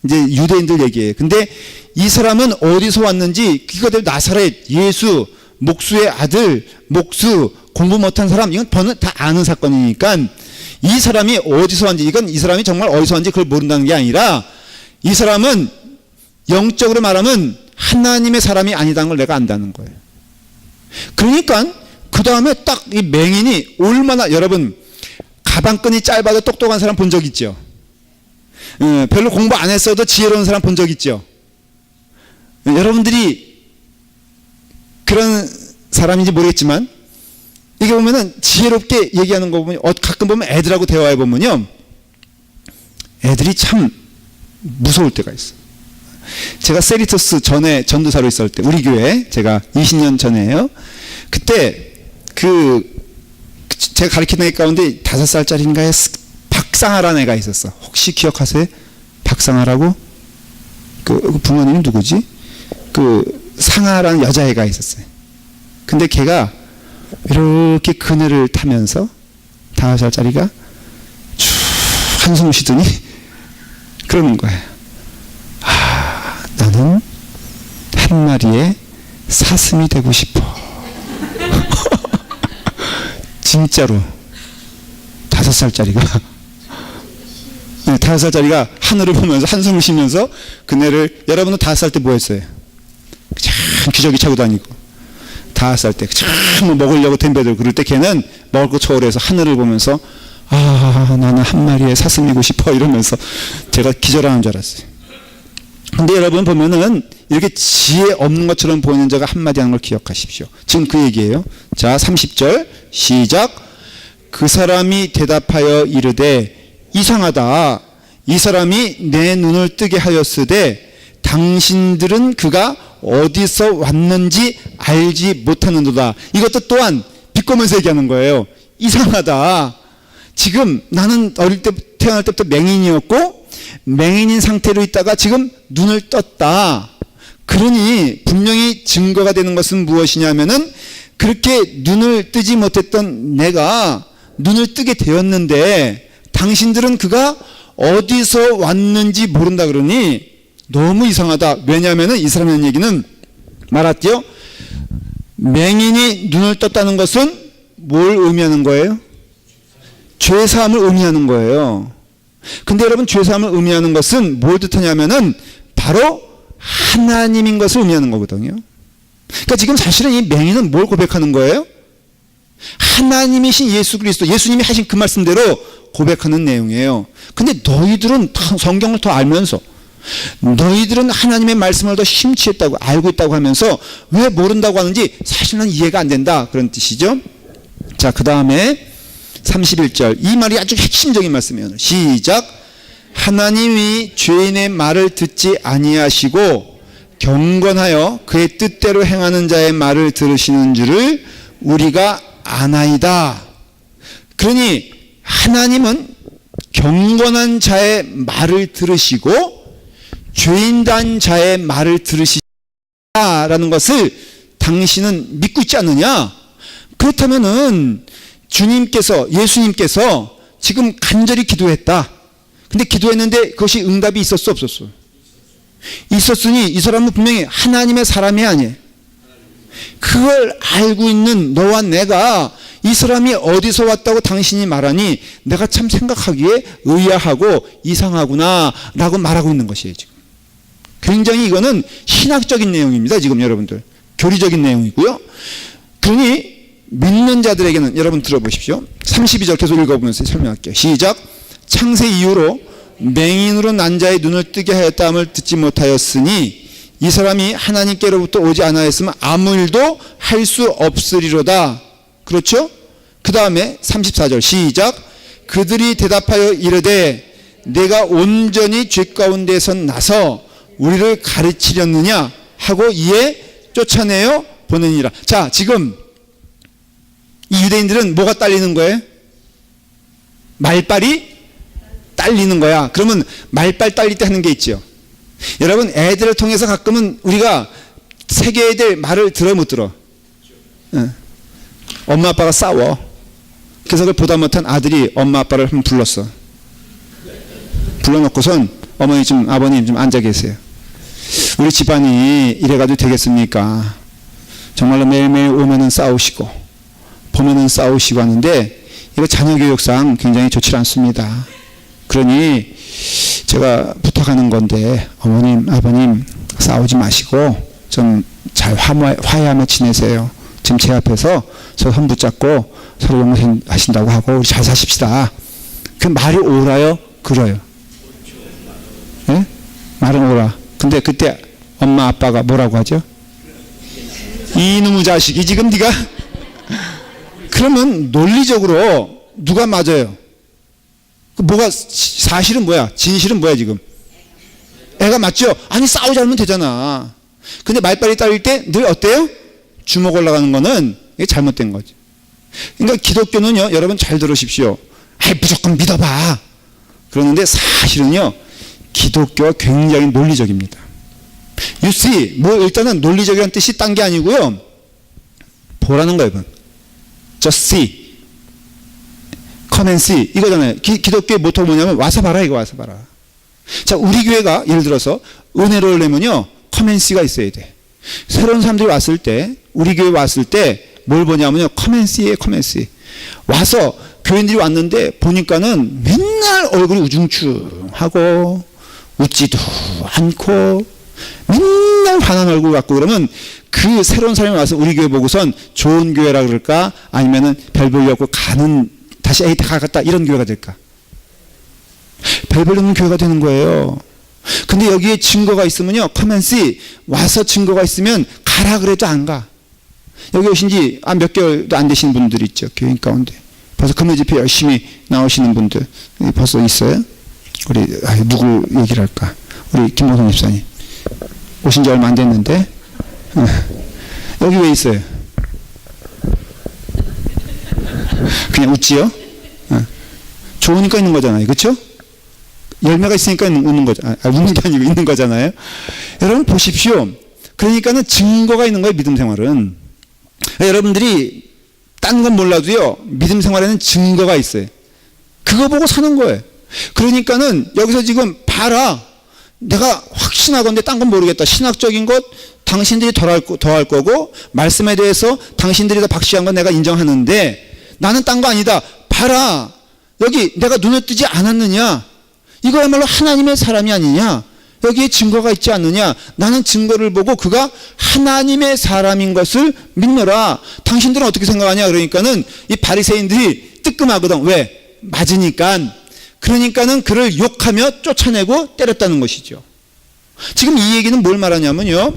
이제 유대인들 얘기예요. 근데 이 사람은 어디서 왔는지, 그거대로 나사렛, 예수, 목수의 아들, 목수, 공부 못한 사람, 이건 다 아는 사건이니까 이 사람이 어디서 왔는지, 이건 이 사람이 정말 어디서 왔는지 그걸 모른다는 게 아니라 이 사람은 영적으로 말하면 하나님의 사람이 아니다는 걸 내가 안다는 거예요. 그러니까 그 다음에 딱 이 맹인이 얼마나, 여러분 가방끈이 짧아도 똑똑한 사람 본 적 있죠? 별로 공부 안 했어도 지혜로운 사람 본 적 있죠? 여러분들이 그런 사람인지 모르겠지만 이게 보면은 지혜롭게 얘기하는 거 보면 가끔 보면 애들하고 대화해 보면요, 애들이 참 무서울 때가 있어. 제가 세리토스 전에 전도사로 있을 때, 우리 교회 제가 20년 전에요. 그때 제가 가르치는 애 가운데 5살짜리인가에 박상아라는 애가 있었어. 혹시 기억하세요? 박상아라고? 그 부모님이 누구지? 상아라는 여자애가 있었어요. 근데 걔가 이렇게 그네를 타면서 5살짜리가 쭉 한숨을 쉬더니 그러는 거예요. 나는 한 마리의 사슴이 되고 싶어. 진짜로 5살짜리가 5살짜리가 하늘을 보면서 한숨을 쉬면서 그네를, 여러분은 5살 때 뭐 했어요? 참 기저귀 차고 다니고, 5살 때 참 먹으려고 덤벼들고 그럴 때 걔는 먹을 거 초월해서 하늘을 보면서 나는 한 마리의 사슴이고 싶어 이러면서 제가 기절하는 줄 알았어요. 근데 여러분 보면은 이렇게 지혜 없는 것처럼 보이는 자가 한마디 하는 걸 기억하십시오. 지금 그 얘기예요. 자, 30절 시작. 그 사람이 대답하여 이르되 이상하다. 이 사람이 내 눈을 뜨게 하였으되 당신들은 그가 어디서 왔는지 알지 못하는도다. 이것도 또한 비꼬면서 얘기하는 거예요. 이상하다. 지금 나는 태어날 때부터 맹인이었고 맹인인 상태로 있다가 지금 눈을 떴다. 그러니 분명히 증거가 되는 것은 무엇이냐면은 그렇게 눈을 뜨지 못했던 내가 눈을 뜨게 되었는데 당신들은 그가 어디서 왔는지 모른다. 그러니 너무 이상하다. 왜냐하면은 이 사람의 하는 얘기는 말았죠. 맹인이 눈을 떴다는 것은 뭘 의미하는 거예요? 죄사함을 의미하는 거예요. 근데 여러분, 죄사함을 의미하는 것은 뭘 뜻하냐면은 바로 하나님인 것을 의미하는 거거든요. 그러니까 지금 사실은 이 맹인은 뭘 고백하는 거예요? 하나님이신 예수 그리스도, 예수님이 하신 그 말씀대로 고백하는 내용이에요. 근데 너희들은 성경을 더 알면서, 너희들은 하나님의 말씀을 더 심취했다고 알고 있다고 하면서 왜 모른다고 하는지 사실은 이해가 안 된다, 그런 뜻이죠. 자, 그 다음에 31절, 이 말이 아주 핵심적인 말씀이에요. 시작. 하나님이 죄인의 말을 듣지 아니하시고 경건하여 그의 뜻대로 행하는 자의 말을 들으시는 줄을 우리가 아나이다. 그러니 하나님은 경건한 자의 말을 들으시고 죄인된 자의 말을 들으시다라는 것을 당신은 믿고 있지 않느냐? 그렇다면은 주님께서, 예수님께서 지금 간절히 기도했다. 근데 기도했는데 그것이 응답이 있었어, 없었어? 있었으니 이 사람은 분명히 하나님의 사람이 아니에요. 그걸 알고 있는 너와 내가 이 사람이 어디서 왔다고 당신이 말하니 내가 참 생각하기에 의아하고 이상하구나 라고 말하고 있는 것이에요. 지금 굉장히 이거는 신학적인 내용입니다. 지금 여러분들 교리적인 내용이고요. 그러니 믿는 자들에게는, 여러분 들어보십시오. 32절 계속 읽어보면서 설명할게요. 시작. 창세 이후로 맹인으로 난 자의 눈을 뜨게 하였다함을 듣지 못하였으니 이 사람이 하나님께로부터 오지 않았으면 아무 일도 할 수 없으리로다. 그렇죠? 그 다음에 34절 시작. 그들이 대답하여 이르되 내가 온전히 죄 가운데서 나서 우리를 가르치렸느냐 하고 이에 쫓아내어 보내니라. 자, 지금 이 유대인들은 뭐가 딸리는 거예요? 말빨이 딸리는 거야. 그러면 말빨 딸릴 때 하는 게 있죠. 여러분, 애들을 통해서 가끔은 우리가 세계 애들 말을 들어 못 들어? 응. 엄마 아빠가 싸워. 그래서 그걸 보다 못한 아들이 엄마 아빠를 한번 불렀어. 불러놓고선 어머니 좀, 아버님 좀 앉아 계세요. 우리 집안이 이래가지고 되겠습니까? 정말로 매일매일 오면은 싸우시고 보면은 싸우시고 하는데 이거 자녀 교육상 굉장히 좋지 않습니다. 그러니 제가 부탁하는 건데 어머님, 아버님 싸우지 마시고 좀 잘 화해하며 지내세요. 지금 제 앞에서 서로 손 붙잡고 서로 용서하신다고 하고 우리 잘 사십시다. 그 말이 옳아요? 그래요? 네? 말은 옳아. 근데 그때 엄마 아빠가 뭐라고 하죠? 이놈의 자식이 지금 네가 그러면 논리적으로 누가 맞아요? 뭐가 사실은 뭐야? 진실은 뭐야 지금? 애가 맞죠? 아니 싸우자 하면 되잖아. 근데 말빨이 따를 때 늘 어때요? 주먹 올라가는 거는 이게 잘못된 거죠. 그러니까 기독교는요, 여러분 잘 들으십시오. 아이 무조건 믿어봐. 그러는데 사실은요, 기독교가 굉장히 논리적입니다. You see, 뭐 일단은 논리적이라는 뜻이 딴 게 아니고요. 보라는 거예요, 이건. Just see. Come and see. 이거잖아요. 기독교의 모토가 뭐냐면 와서 봐라, 이거 와서 봐라. 자, 우리 교회가 예를 들어서 은혜를 내면요, Come and see가 있어야 돼. 새로운 사람들이 왔을 때, 우리 교회 왔을 때 뭘 보냐면요, Come and see에 Come and see. 와서 교인들이 왔는데 보니까는 맨날 얼굴이 우중충하고 웃지도 않고 맨날 화난 얼굴 갖고 그러면 그 새로운 사람이 와서 우리 교회 보고선 좋은 교회라 그럴까? 아니면은 별 볼일 없고 가는 다시 에이 다 갔다 이런 교회가 될까? 별 볼 없는 교회가 되는 거예요. 근데 여기에 증거가 있으면요, come and see. 와서 증거가 있으면 가라 그래도 안 가. 여기 오신 지 몇 개월도 안 되시는 분들 있죠, 교인 가운데. 벌써 금요 집회 열심히 나오시는 분들 벌써 있어요? 우리 누구 얘기를 할까? 우리 김봉선 집사님 오신 지 얼마 안 됐는데 여기 왜 있어요? 그냥 웃지요? 좋으니까 있는 거잖아요, 그렇죠? 열매가 있으니까 웃는 거잖아요. 웃는 게 아니고 있는 거잖아요. 여러분 보십시오. 그러니까는 증거가 있는 거예요, 믿음 생활은. 여러분들이 딴 건 몰라도요, 믿음 생활에는 증거가 있어요. 그거 보고 사는 거예요. 그러니까는 여기서 지금 봐라. 내가 확신하건대 딴 건 모르겠다. 신학적인 것 당신들이 더 할 거고, 말씀에 대해서 당신들이 더 박시한 건 내가 인정하는데 나는 딴 거 아니다. 봐라. 여기 내가 눈에 뜨지 않았느냐? 이거야말로 하나님의 사람이 아니냐? 여기에 증거가 있지 않느냐? 나는 증거를 보고 그가 하나님의 사람인 것을 믿노라. 당신들은 어떻게 생각하냐? 그러니까는 이 바리새인들이 뜨끔하거든. 왜? 맞으니까. 그러니까는 그를 욕하며 쫓아내고 때렸다는 것이죠. 지금 이 얘기는 뭘 말하냐면요,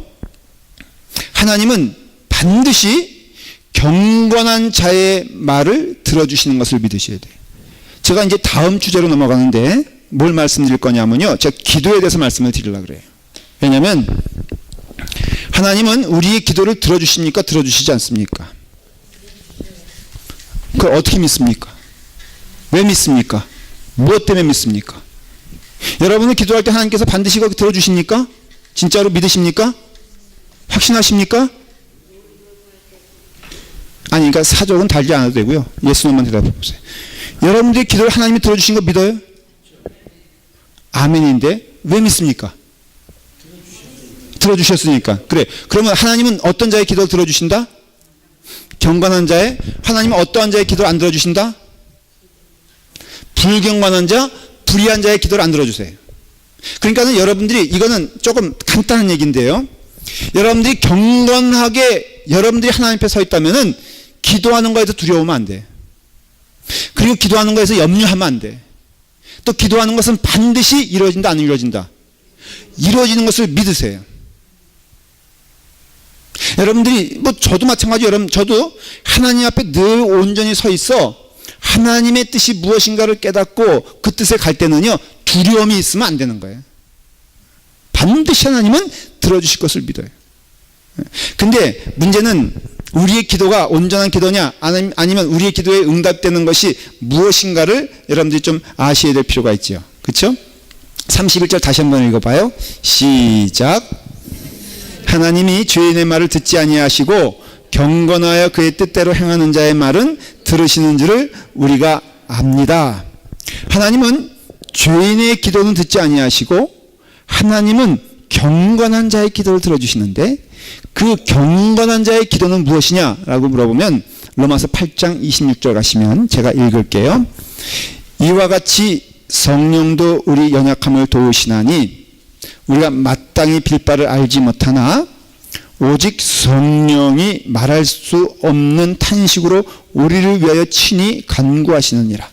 하나님은 반드시 경건한 자의 말을 들어주시는 것을 믿으셔야 돼요. 제가 이제 다음 주제로 넘어가는데 뭘 말씀드릴 거냐면요, 제가 기도에 대해서 말씀을 드리려고 그래요. 왜냐하면 하나님은 우리의 기도를 들어주십니까? 들어주시지 않습니까? 그걸 어떻게 믿습니까? 왜 믿습니까? 무엇 때문에 믿습니까? 여러분이 기도할 때 하나님께서 반드시 거기 들어주십니까? 진짜로 믿으십니까? 확신하십니까? 아니, 그러니까 사족은 달지 않아도 되고요. 예수님만 대답해 보세요. 여러분들의 기도를 하나님이 들어주신 거 믿어요? 아멘인데 왜 믿습니까? 들어주셨으니까. 그래. 그러면 하나님은 어떤 자의 기도를 들어주신다? 경건한 자의. 하나님은 어떠한 자의 기도를 안 들어주신다? 불경건한 자, 불의한 자의 기도를 안 들어주세요. 그러니까는 여러분들이, 이거는 조금 간단한 얘기인데요, 여러분들이 경건하게 여러분들이 하나님 앞에 서 있다면은 기도하는 거에서 두려우면 안 돼. 그리고 기도하는 거에서 염려하면 안 돼. 또 기도하는 것은 반드시 이루어진다, 안 이루어진다? 이루어지는 것을 믿으세요. 여러분들이, 뭐 저도 마찬가지, 여러분 저도 하나님 앞에 늘 온전히 서 있어 하나님의 뜻이 무엇인가를 깨닫고 그 뜻에 갈 때는요, 두려움이 있으면 안 되는 거예요. 반드시 하나님은 들어주실 것을 믿어요. 근데 문제는 우리의 기도가 온전한 기도냐, 아니면 우리의 기도에 응답되는 것이 무엇인가를 여러분들이 좀 아셔야 될 필요가 있죠. 그렇죠? 31절 다시 한번 읽어봐요. 시작. 하나님이 죄인의 말을 듣지 아니하시고 경건하여 그의 뜻대로 행하는 자의 말은 들으시는 줄을 우리가 압니다. 하나님은 죄인의 기도는 듣지 아니하시고 하나님은 경건한 자의 기도를 들어주시는데, 그 경건한 자의 기도는 무엇이냐라고 물어보면 로마서 8장 26절 가시면 제가 읽을게요. 이와 같이 성령도 우리 연약함을 도우시나니 우리가 마땅히 마땅히 빌 바를 알지 못하나 오직 성령이 말할 수 없는 탄식으로 우리를 위하여 친히 간구하시느니라.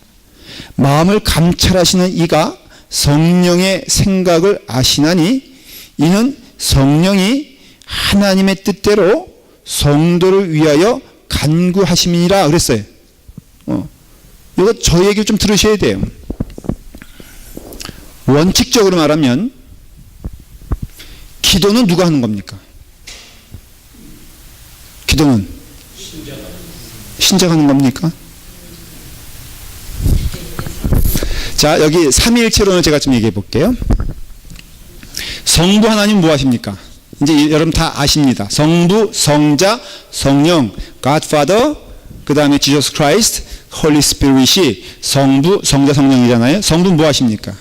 마음을 감찰하시는 이가 성령의 생각을 아시나니 이는 성령이 하나님의 뜻대로 성도를 위하여 간구하심이니라 그랬어요. 이거 저 얘기를 좀 들으셔야 돼요. 원칙적으로 말하면 기도는 누가 하는 겁니까? 기도는 신자가 하는 겁니까? 자, 여기 삼위일체론을 제가 좀 얘기해 볼게요. 성부 하나님 뭐 하십니까? 이제 여러분 다 아십니다. 성부, 성자, 성령, God Father, 그 다음에 Jesus Christ, Holy Spirit이 성부, 성자, 성령이잖아요. 성부 뭐 하십니까?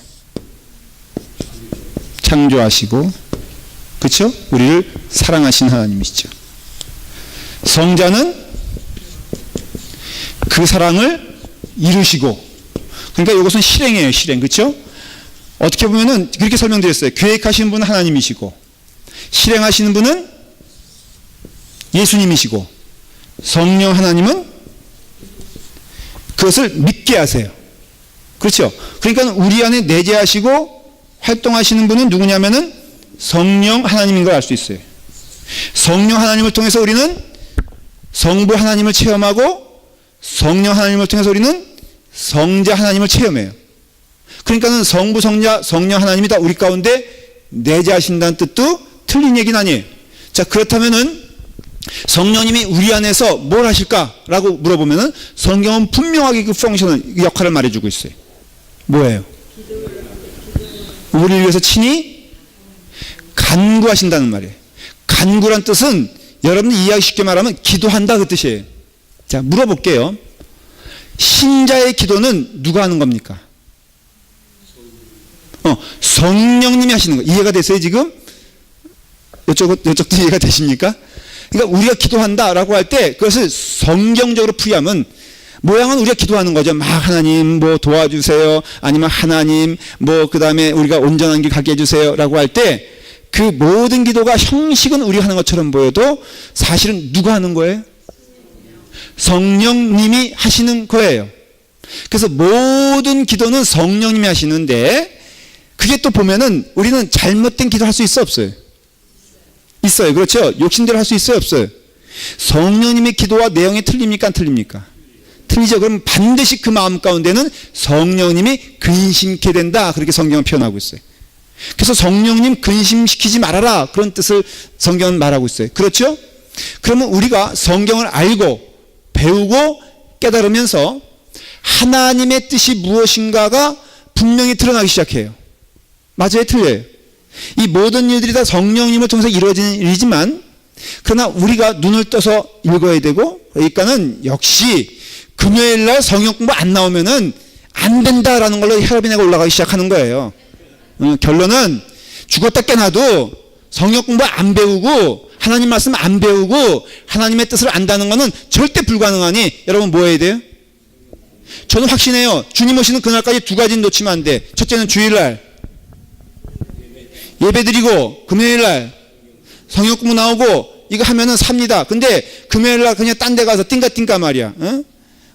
창조하시고, 그렇죠? 우리를 사랑하신 하나님이시죠. 성자는 그 사랑을 이루시고, 그러니까 이것은 실행이에요. 실행, 그렇죠? 어떻게 보면은 그렇게 설명드렸어요. 계획하시는 분은 하나님이시고 실행하시는 분은 예수님이시고 성령 하나님은 그것을 믿게 하세요. 그렇죠? 그러니까 우리 안에 내재하시고 활동하시는 분은 누구냐면은 성령 하나님인 걸 알 수 있어요. 성령 하나님을 통해서 우리는 성부 하나님을 체험하고 성령 하나님을 통해서 우리는 성자 하나님을 체험해요. 그러니까는 성부, 성자, 성령 하나님이 다 우리 가운데 내재하신다는 뜻도 틀린 얘기는 아니에요. 자, 그렇다면은 성령님이 우리 안에서 뭘 하실까라고 물어보면은 성경은 분명하게 그 펑션을, 그 역할을 말해주고 있어요. 뭐예요? 우리를 위해서 친히 간구하신다는 말이에요. 간구란 뜻은 여러분이 이해하기 쉽게 말하면 기도한다 그 뜻이에요. 자, 물어볼게요. 신자의 기도는 누가 하는 겁니까? 성령님이 하시는 거. 이해가 됐어요, 지금? 이쪽도 이해가 되십니까? 그러니까 우리가 기도한다라고 할 때 그것을 성경적으로 풀이하면 모양은 우리가 기도하는 거죠. 막 하나님 뭐 도와주세요. 아니면 하나님 뭐 그 다음에 우리가 온전한 길 가게 해주세요라고 할 때 그 모든 기도가 형식은 우리가 하는 것처럼 보여도 사실은 누가 하는 거예요? 성령님이 하시는 거예요. 그래서 모든 기도는 성령님이 하시는데 그게 또 보면은 우리는 잘못된 기도 할 수 있어 없어요? 있어요. 그렇죠? 욕심대로 할 수 있어요 없어요? 성령님의 기도와 내용이 틀립니까 안 틀립니까? 틀리죠. 그럼 반드시 그 마음 가운데는 성령님이 근심케 된다. 그렇게 성경은 표현하고 있어요. 그래서 성령님 근심시키지 말아라. 그런 뜻을 성경은 말하고 있어요. 그렇죠? 그러면 우리가 성경을 알고 배우고 깨달으면서 하나님의 뜻이 무엇인가가 분명히 드러나기 시작해요. 맞아요? 틀려요? 이 모든 일들이 다 성령님을 통해서 이루어지는 일이지만 그러나 우리가 눈을 떠서 읽어야 되고 그러니까는 역시 금요일날 성경 공부 안 나오면은 안 된다라는 걸로 혈압이 내가 올라가기 시작하는 거예요. 결론은 죽었다 깨나도 성경 공부 안 배우고 하나님 말씀 안 배우고 하나님의 뜻을 안다는 것은 절대 불가능하니 여러분 뭐 해야 돼요? 저는 확신해요. 주님 오시는 그날까지 두 가지는 놓치면 안 돼. 첫째는 주일날 예배드리고 금요일날 성경 공부 나오고 이거 하면은 삽니다. 근데 금요일날 그냥 딴 데 가서 띵가띵가 말이야.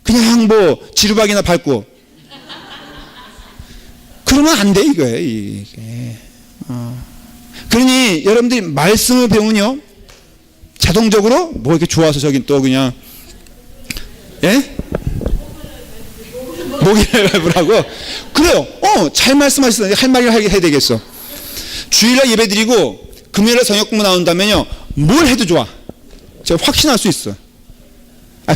그냥 뭐 지루박이나 밟고 그러면 안 돼 이거예요. 이게. 그러니 여러분들이 말씀을 배우면요 자동적으로 뭐 이렇게 좋아서 저긴 또 그냥 예? 목이를 밟으라고 그래요. 잘 말씀하시다. 할 말을 해야 되겠어. 주일날 예배드리고 금요일날 성역 공부 나온다면요 뭘 해도 좋아. 제가 확신할 수 있어.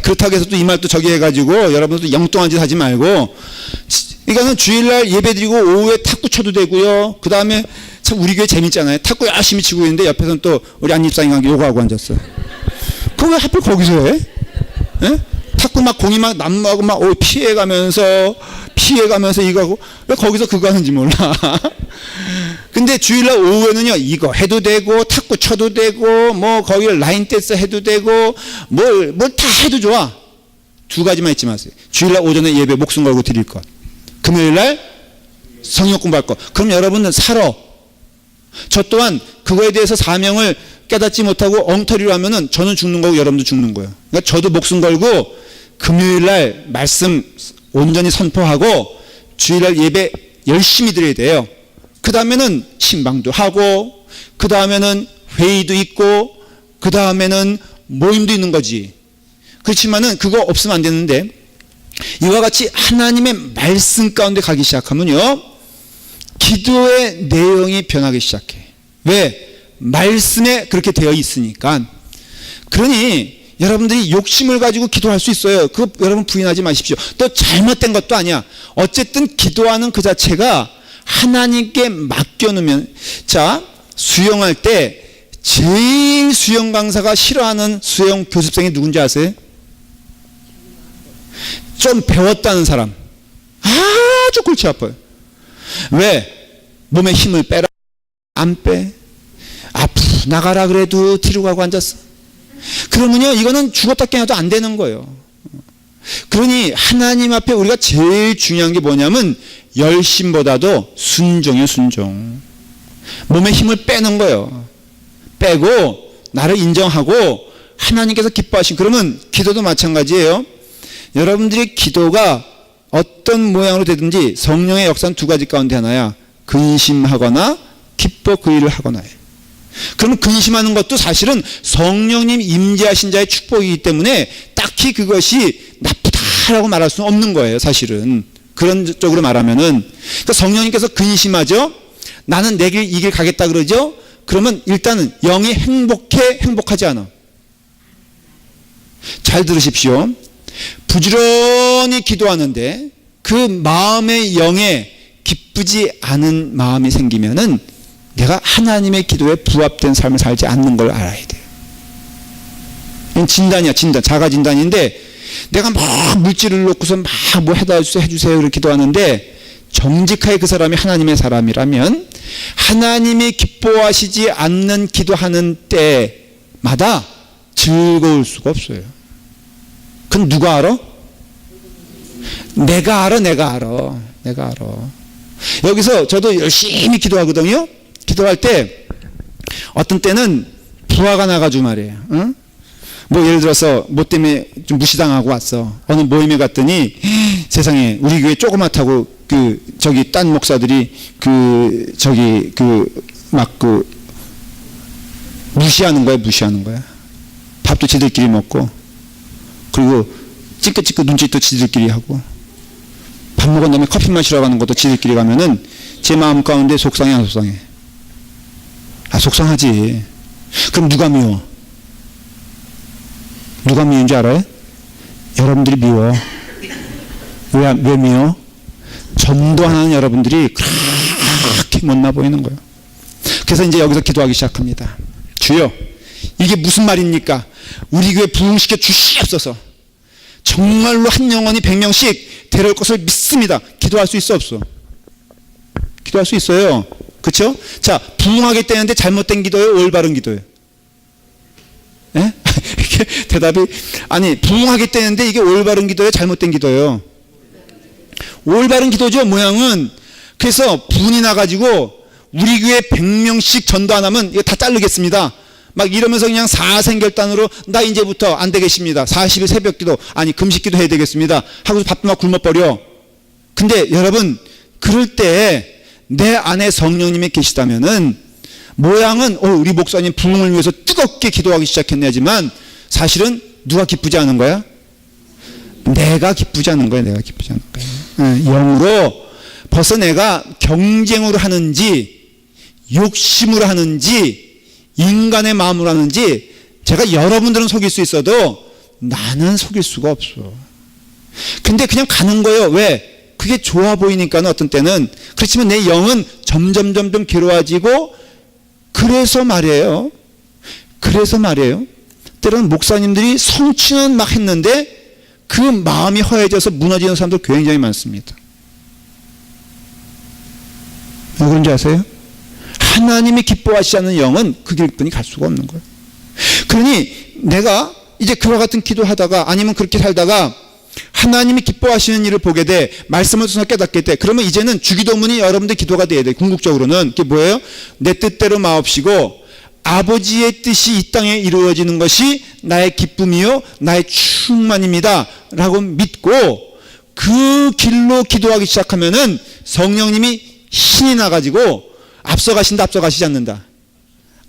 그렇다고 해서 또 이 말 또 저기 해가지고 여러분도 영뚱한 짓 하지 말고 그러니까는 주일날 예배드리고 오후에 탁구 쳐도 되고요. 그 다음에 참 우리 교회 재밌잖아요. 탁구 열심히 치고 있는데 옆에서는 또 우리 안입사님 요구하고 앉았어. 그럼 왜 하필 거기서 해? 예? 탁구 막 공이 막 남하고 막 피해가면서 이거 하고 왜 거기서 그거 하는지 몰라. 근데 주일날 오후에는요 이거 해도 되고 탁구 쳐도 되고 뭐 거기 라인 댄스 해도 되고 뭘 다 해도 좋아. 두 가지만 잊지 마세요. 주일날 오전에 예배 목숨 걸고 드릴 것, 금요일날 성경 공부할 것. 그럼 여러분은 살아. 저 또한 그거에 대해서 사명을 깨닫지 못하고 엉터리로 하면은 저는 죽는 거고 여러분도 죽는 거예요. 그러니까 저도 목숨 걸고 금요일 날 말씀 온전히 선포하고 주일날 예배 열심히 드려야 돼요. 그 다음에는 신방도 하고 그 다음에는 회의도 있고 그 다음에는 모임도 있는 거지. 그렇지만은 그거 없으면 안 되는데 이와 같이 하나님의 말씀 가운데 가기 시작하면요 기도의 내용이 변하기 시작해. 왜? 말씀에 그렇게 되어 있으니까. 그러니 여러분들이 욕심을 가지고 기도할 수 있어요. 그거 여러분 부인하지 마십시오. 또 잘못된 것도 아니야. 어쨌든 기도하는 그 자체가 하나님께 맡겨놓으면, 자, 수영할 때 제일 수영 강사가 싫어하는 수영 교습생이 누군지 아세요? 좀 배웠다는 사람. 아주 골치 아파요. 왜? 몸에 힘을 빼라. 안 빼. 앞으로 나가라 그래도 뒤로 가고 앉았어. 그러면요 이거는 죽었다 깨어나도 안 되는 거예요. 그러니 하나님 앞에 우리가 제일 중요한 게 뭐냐면 열심보다도 순종이에요. 순종. 몸에 힘을 빼는 거예요. 빼고 나를 인정하고 하나님께서 기뻐하신. 그러면 기도도 마찬가지예요. 여러분들의 기도가 어떤 모양으로 되든지 성령의 역사는 두 가지 가운데 하나야. 근심하거나 기뻐 그 일을 하거나예요. 그러면 근심하는 것도 사실은 성령님 임재하신 자의 축복이기 때문에 딱히 그것이 나쁘다라고 말할 수는 없는 거예요. 사실은 그런 쪽으로 말하면은. 그러니까 성령님께서 근심하죠. 나는 내 길 이 길 가겠다 그러죠. 그러면 일단은 영이 행복하지 않아. 잘 들으십시오. 부지런히 기도하는데 그 마음의 영에 기쁘지 않은 마음이 생기면은 내가 하나님의 기도에 부합된 삶을 살지 않는 걸 알아야 돼요. 이건 진단이야, 진단. 자가 진단인데 내가 막 물질을 놓고서 막 뭐 해주세요 이렇게 기도하는데 정직하게 그 사람이 하나님의 사람이라면 하나님이 기뻐하시지 않는 기도하는 때마다 즐거울 수가 없어요. 그건 누가 알아? 내가 알아. 여기서 저도 열심히 기도하거든요. 기도할 때 어떤 때는 부하가 나가지고 말이에요. 응? 뭐 예를 들어서 뭐 때문에 좀 무시당하고 왔어. 어느 모임에 갔더니 세상에 우리 교회 조그맣다고 저기 딴 목사들이 무시하는 거야. 밥도 지들끼리 먹고 그리고 찌끄찌끄 눈짓도 지들끼리 하고 밥 먹은 다음에 커피 마시러 가는 것도 지들끼리 가면은 제 마음 가운데 속상해 안 속상해? 아 속상하지. 그럼 누가 미워? 누가 미운 줄 알아요? 여러분들이 미워. 왜 미워? 전도하는 여러분들이 그렇게 못나 보이는 거예요. 그래서 이제 여기서 기도하기 시작합니다. 주여, 이게 무슨 말입니까? 우리 교회 부흥시켜 주시옵소서. 정말로 한 영혼이 100명씩 데려올 것을 믿습니다. 기도할 수 있어 없어? 기도할 수 있어요. 그렇죠? 자, 부흥하겠다는데 잘못된 기도예요? 올바른 기도예요? 예? 이게 대답이 아니 부흥하겠다는데 이게 올바른 기도예요? 잘못된 기도예요? 올바른 기도죠. 모양은. 그래서 분이 나가지고 우리 교회 100명씩 전도 안 하면 이거 다 자르겠습니다. 막 이러면서 그냥 사생결단으로 나 이제부터 안 되겠습니다. 40일 새벽기도 아니 금식기도 해야 되겠습니다. 하고서 밥도 막 굶어버려. 근데 여러분 그럴 때 내 안에 성령님이 계시다면은 모양은 우리 목사님 부흥을 위해서 뜨겁게 기도하기 시작했네지만 사실은 누가 기쁘지 않은 거야? 내가 기쁘지 않은 거야. 내가 기쁘지 않은 거야. 영으로 벌써 내가 경쟁으로 하는지 욕심으로 하는지 인간의 마음으로 하는지 제가 여러분들은 속일 수 있어도 나는 속일 수가 없어. 근데 그냥 가는 거예요. 왜? 그게 좋아 보이니까는 어떤 때는. 그렇지만 내 영은 점점 괴로워지고 그래서 말이에요. 때로는 목사님들이 성취는 막 했는데 그 마음이 허해져서 무너지는 사람들 굉장히 많습니다. 왜 그런지 아세요? 하나님이 기뻐하시지 않는 영은 그 길뿐이 갈 수가 없는 거예요. 그러니 내가 이제 그와 같은 기도하다가 아니면 그렇게 살다가 하나님이 기뻐하시는 일을 보게 돼, 말씀을 통해서 깨닫게 돼. 그러면 이제는 주기도문이 여러분들 기도가 돼야 돼. 궁극적으로는 그게 뭐예요? 내 뜻대로 마옵시고 아버지의 뜻이 이 땅에 이루어지는 것이 나의 기쁨이요 나의 충만입니다 라고 믿고 그 길로 기도하기 시작하면은 성령님이 신이 나가지고 앞서가신다, 앞서가시지 않는다.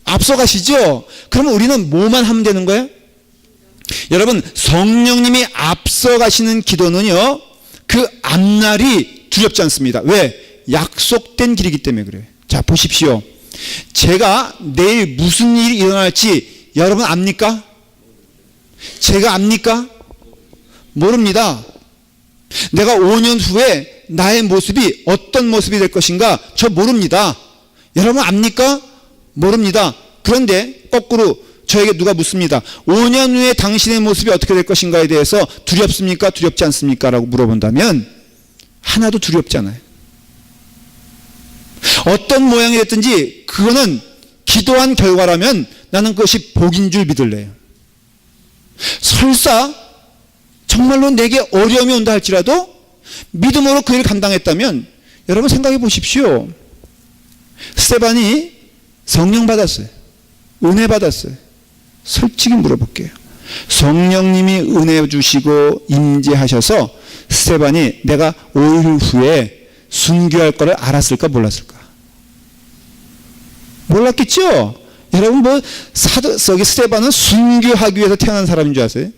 앞서가시죠? 그러면 우리는 뭐만 하면 되는 거예요? 여러분, 성령님이 앞서가시는 기도는요, 그 앞날이 두렵지 않습니다. 왜? 약속된 길이기 때문에 그래요. 자, 보십시오. 제가 내일 무슨 일이 일어날지 여러분 압니까? 제가 압니까? 모릅니다. 내가 5년 후에 나의 모습이 어떤 모습이 될 것인가 저 모릅니다. 여러분 압니까? 모릅니다. 그런데 거꾸로 저에게 누가 묻습니다. 5년 후에 당신의 모습이 어떻게 될 것인가에 대해서 두렵습니까? 두렵지 않습니까? 라고 물어본다면 하나도 두렵지 않아요. 어떤 모양이 됐든지 그거는 기도한 결과라면 나는 그것이 복인 줄 믿을래요. 설사 정말로 내게 어려움이 온다 할지라도 믿음으로 그 일을 감당했다면 여러분 생각해 보십시오. 스데반이 성령 받았어요. 은혜 받았어요. 솔직히 물어볼게요. 성령님이 은혜 주시고 임재하셔서 스데반이 내가 5일 후에 순교할 거를 알았을까 몰랐을까? 몰랐겠죠? 여러분 저기 스데반은 순교하기 위해서 태어난 사람인 줄 아세요?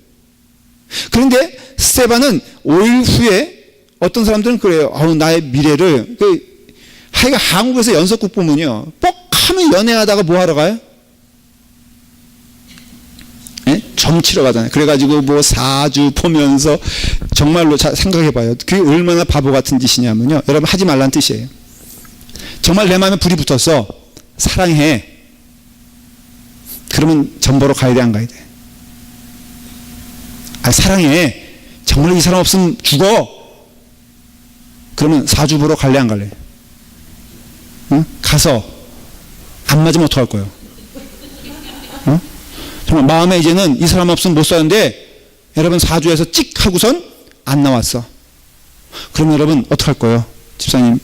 그런데 스데반은 5일 후에 어떤 사람들은 그래요. 나의 미래를 하여간 한국에서 연속국 보면요, 뻑하면 연애하다가 뭐 하러 가요? 점 치러 가잖아요. 그래가지고 사주 보면서 정말로 잘 생각해봐요. 그게 얼마나 바보 같은 짓이냐면요, 여러분 하지 말라는 뜻이에요. 정말 내 마음에 불이 붙었어. 사랑해. 그러면 점 보러 가야 돼, 안 가야 돼? 사랑해. 정말 이 사람 없으면 죽어. 그러면 사주 보러 갈래, 안 갈래? 응? 가서 안 맞으면 어떡할 거예요? 응? 정말 마음에 이제는 이 사람 없으면 못 사는데 여러분 사주에서 찍 하고선 안 나왔어. 그러면 여러분 어떡할 거예요? 집사님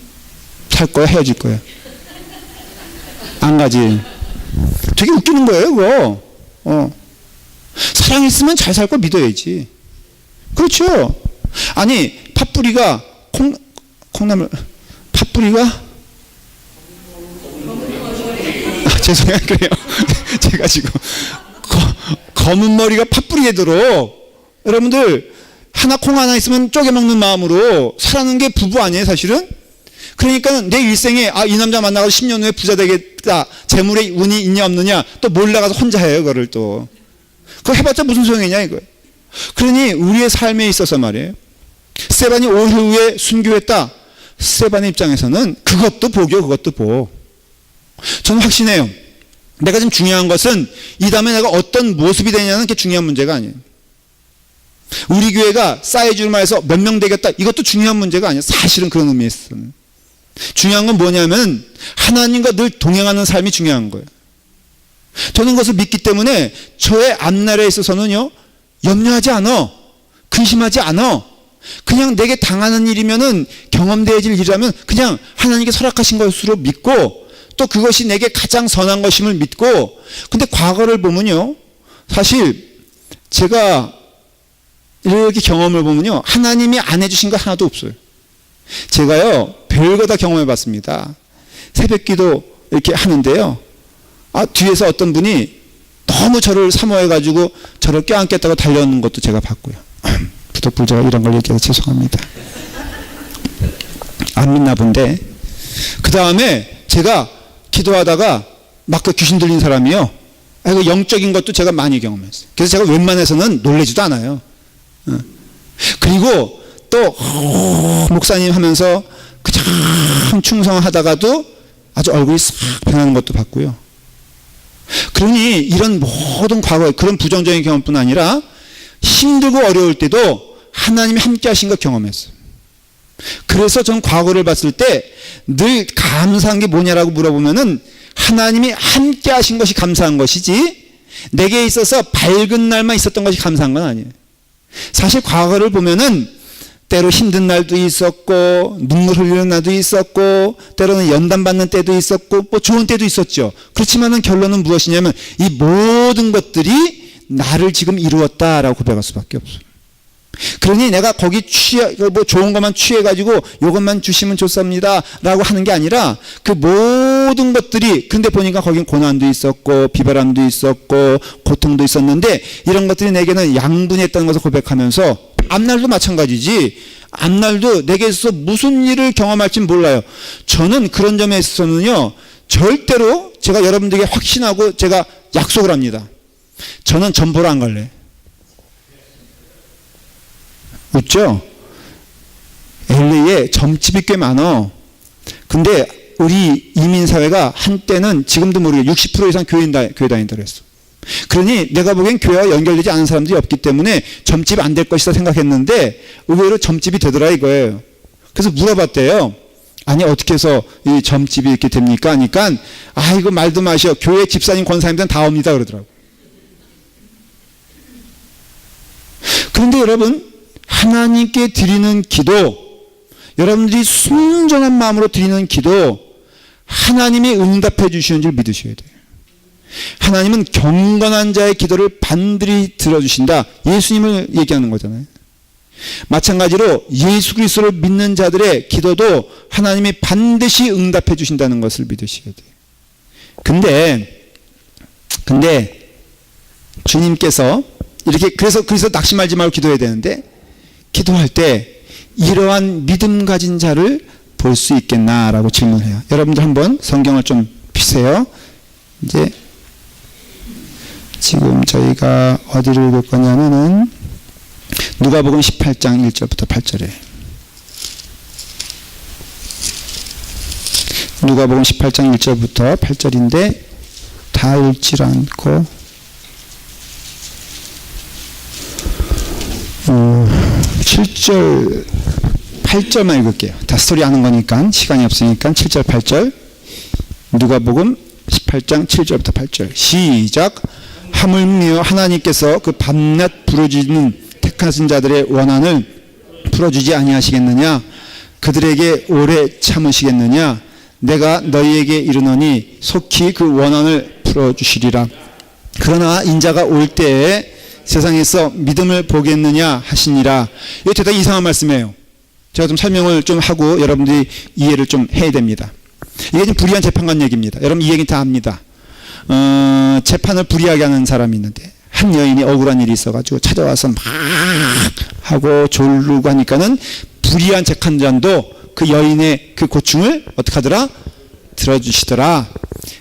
살 거예요? 헤어질 거예요? 안 가지. 되게 웃기는 거예요, 그거. 사랑했으면 잘 살 거 믿어야지. 그렇죠? 아니, 팥뿌리가 콩나물, 팥뿌리가 죄송해요. 그래요. 제가 지금 검은 머리가 팥뿌리 되도록 여러분들 콩 하나 있으면 쪼개 먹는 마음으로 살아는 게 부부 아니에요, 사실은? 그러니까 내 일생에 이 남자 만나고 10년 후에 부자 되겠다. 재물에 운이 있냐 없느냐 또 몰라가서 혼자 해요, 그거를 또. 그거 해봤자 무슨 소용이냐 이거. 그러니 우리의 삶에 있어서 말이에요. 스데반이 5일 후에 순교했다. 스데반의 입장에서는 그것도 복이요, 그것도 복. 저는 확신해요. 내가 지금 중요한 것은 이 다음에 내가 어떤 모습이 되냐는 게 중요한 문제가 아니에요. 우리 교회가 사이즈만 해서 몇 명 되겠다, 이것도 중요한 문제가 아니에요. 사실은 그런 의미에서는. 중요한 건 뭐냐면 하나님과 늘 동행하는 삶이 중요한 거예요. 저는 그것을 믿기 때문에 저의 앞날에 있어서는요, 염려하지 않아. 근심하지 않아. 그냥 내게 당하는 일이면은 경험되어질 일이라면 그냥 하나님께 허락하신 것으로 믿고 또 그것이 내게 가장 선한 것임을 믿고. 근데 과거를 보면요, 사실 제가 이렇게 경험을 보면요, 하나님이 안 해주신 거 하나도 없어요. 제가요 별거 다 경험해 봤습니다. 새벽기도 이렇게 하는데요, 뒤에서 어떤 분이 너무 저를 사모해 가지고 저를 껴안겠다고 달려오는 것도 제가 봤고요. 부덕불자가 이런 걸 얘기해서 죄송합니다. 안 믿나 본데. 그 다음에 제가 기도하다가 막 그 귀신 들린 사람이요, 영적인 것도 제가 많이 경험했어요. 그래서 제가 웬만해서는 놀라지도 않아요. 그리고 또 목사님 하면서 참 충성하다가도 아주 얼굴이 싹 변하는 것도 봤고요. 그러니 이런 모든 과거의 그런 부정적인 경험뿐 아니라 힘들고 어려울 때도 하나님이 함께 하신 걸 경험했어요. 그래서 전 과거를 봤을 때 늘 감사한 게 뭐냐라고 물어보면은 하나님이 함께 하신 것이 감사한 것이지 내게 있어서 밝은 날만 있었던 것이 감사한 건 아니에요. 사실 과거를 보면은 때로 힘든 날도 있었고 눈물 흘리는 날도 있었고 때로는 연단받는 때도 있었고 뭐 좋은 때도 있었죠. 그렇지만은 결론은 무엇이냐면 이 모든 것들이 나를 지금 이루었다라고 고백할 수밖에 없어요. 그러니 내가 거기 뭐 좋은 것만 취해가지고 이것만 주시면 좋습니다 라고 하는 게 아니라 그 모든 것들이, 근데 보니까 거긴 고난도 있었고 비바람도 있었고 고통도 있었는데 이런 것들이 내게는 양분했다는 것을 고백하면서 앞날도 마찬가지지. 앞날도 내게 있어서 무슨 일을 경험할지는 몰라요. 저는 그런 점에 있어서는요, 절대로 제가 여러분들에게 확신하고 제가 약속을 합니다. 저는 점 보러 안 갈래. 웃죠? LA에 점집이 꽤 많아. 근데 우리 이민사회가 한때는 지금도 모르게 60% 이상 교회 다닌다고 했어. 그러니 내가 보기엔 교회와 연결되지 않은 사람들이 없기 때문에 점집 안 될 것이다 생각했는데 의외로 점집이 되더라 이거예요. 그래서 물어봤대요. 아니 어떻게 해서 이 점집이 이렇게 됩니까? 하니까 이거 말도 마셔. 교회 집사님 권사님들은 다 옵니다 그러더라고. 그런데 여러분, 하나님께 드리는 기도, 여러분들이 순전한 마음으로 드리는 기도, 하나님이 응답해 주시는 줄 믿으셔야 돼요. 하나님은 경건한 자의 기도를 반드시 들어주신다. 예수님을 얘기하는 거잖아요. 마찬가지로 예수 그리스도를 믿는 자들의 기도도 하나님이 반드시 응답해 주신다는 것을 믿으셔야 돼요. 근데 주님께서 이렇게 그래서 낙심하지 말고 기도해야 되는데, 기도할 때 이러한 믿음 가진 자를 볼 수 있겠나라고 질문해요. 여러분들 한번 성경을 좀 피세요. 이제 지금 저희가 어디를 읽을 거냐면은 누가복음 18장 1절부터 8절에, 누가복음 18장 1절부터 8절인데 다 읽질 않고 7절 8절만 읽을게요. 다 스토리 아는 거니까 시간이 없으니까 7절 8절 누가복음 18장 7절부터 8절 시작. 하물며 하나님께서 그 밤낮 부르짖는 택하신 자들의 원한을 풀어주지 아니하시겠느냐? 그들에게 오래 참으시겠느냐? 내가 너희에게 이르노니 속히 그 원한을 풀어주시리라. 그러나 인자가 올 때에 세상에서 믿음을 보겠느냐 하시니라. 이거 대단히 이상한 말씀이에요. 제가 좀 설명을 좀 하고 여러분들이 이해를 좀 해야 됩니다. 이게 좀 불의한 재판관 얘기입니다. 여러분 이 얘기 다 압니다. 재판을 불의하게 하는 사람이 있는데 한 여인이 억울한 일이 있어가지고 찾아와서 막 하고 졸르고 하니까는 불의한 재판장도 그 여인의 그 고충을 어떻게 하더라? 들어주시더라.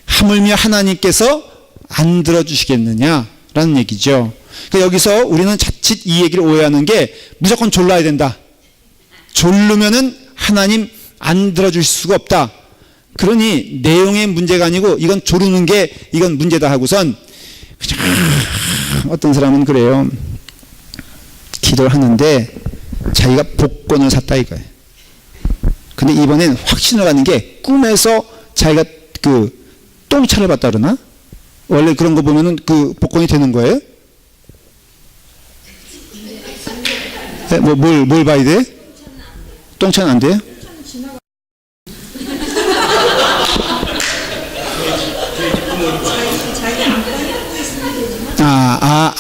하물며 하나님께서 안 들어주시겠느냐라는 얘기죠. 그러니까 여기서 우리는 자칫 이 얘기를 오해하는 게 무조건 졸라야 된다. 졸르면은 하나님 안 들어주실 수가 없다. 그러니 내용의 문제가 아니고 이건 조르는 게 이건 문제다 하고선 어떤 사람은 그래요. 기도를 하는데 자기가 복권을 샀다 이거예요. 근데 이번엔 확신을 갖는 게 꿈에서 자기가 그 똥차를 봤다 그러나? 원래 그런 거 보면은 그 복권이 되는 거예요? 네, 뭘 봐야 돼? 똥차는 안 돼요?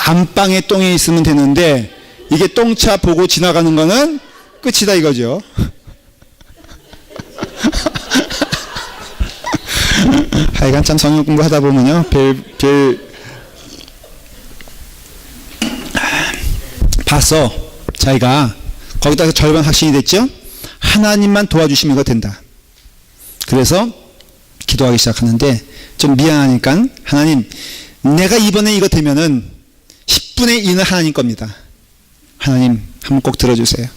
안방에 똥이 있으면 되는데 이게 똥차 보고 지나가는 거는 끝이다 이거죠. 하여간 참 성경 공부하다 보면요 봤어. 자기가 거기다가 절반 확신이 됐죠. 하나님만 도와주시면 이거 된다. 그래서 기도하기 시작하는데 좀 미안하니까 하나님 내가 이번에 이거 되면은 10분의 1은 하나님 겁니다. 하나님 한번 꼭 들어주세요.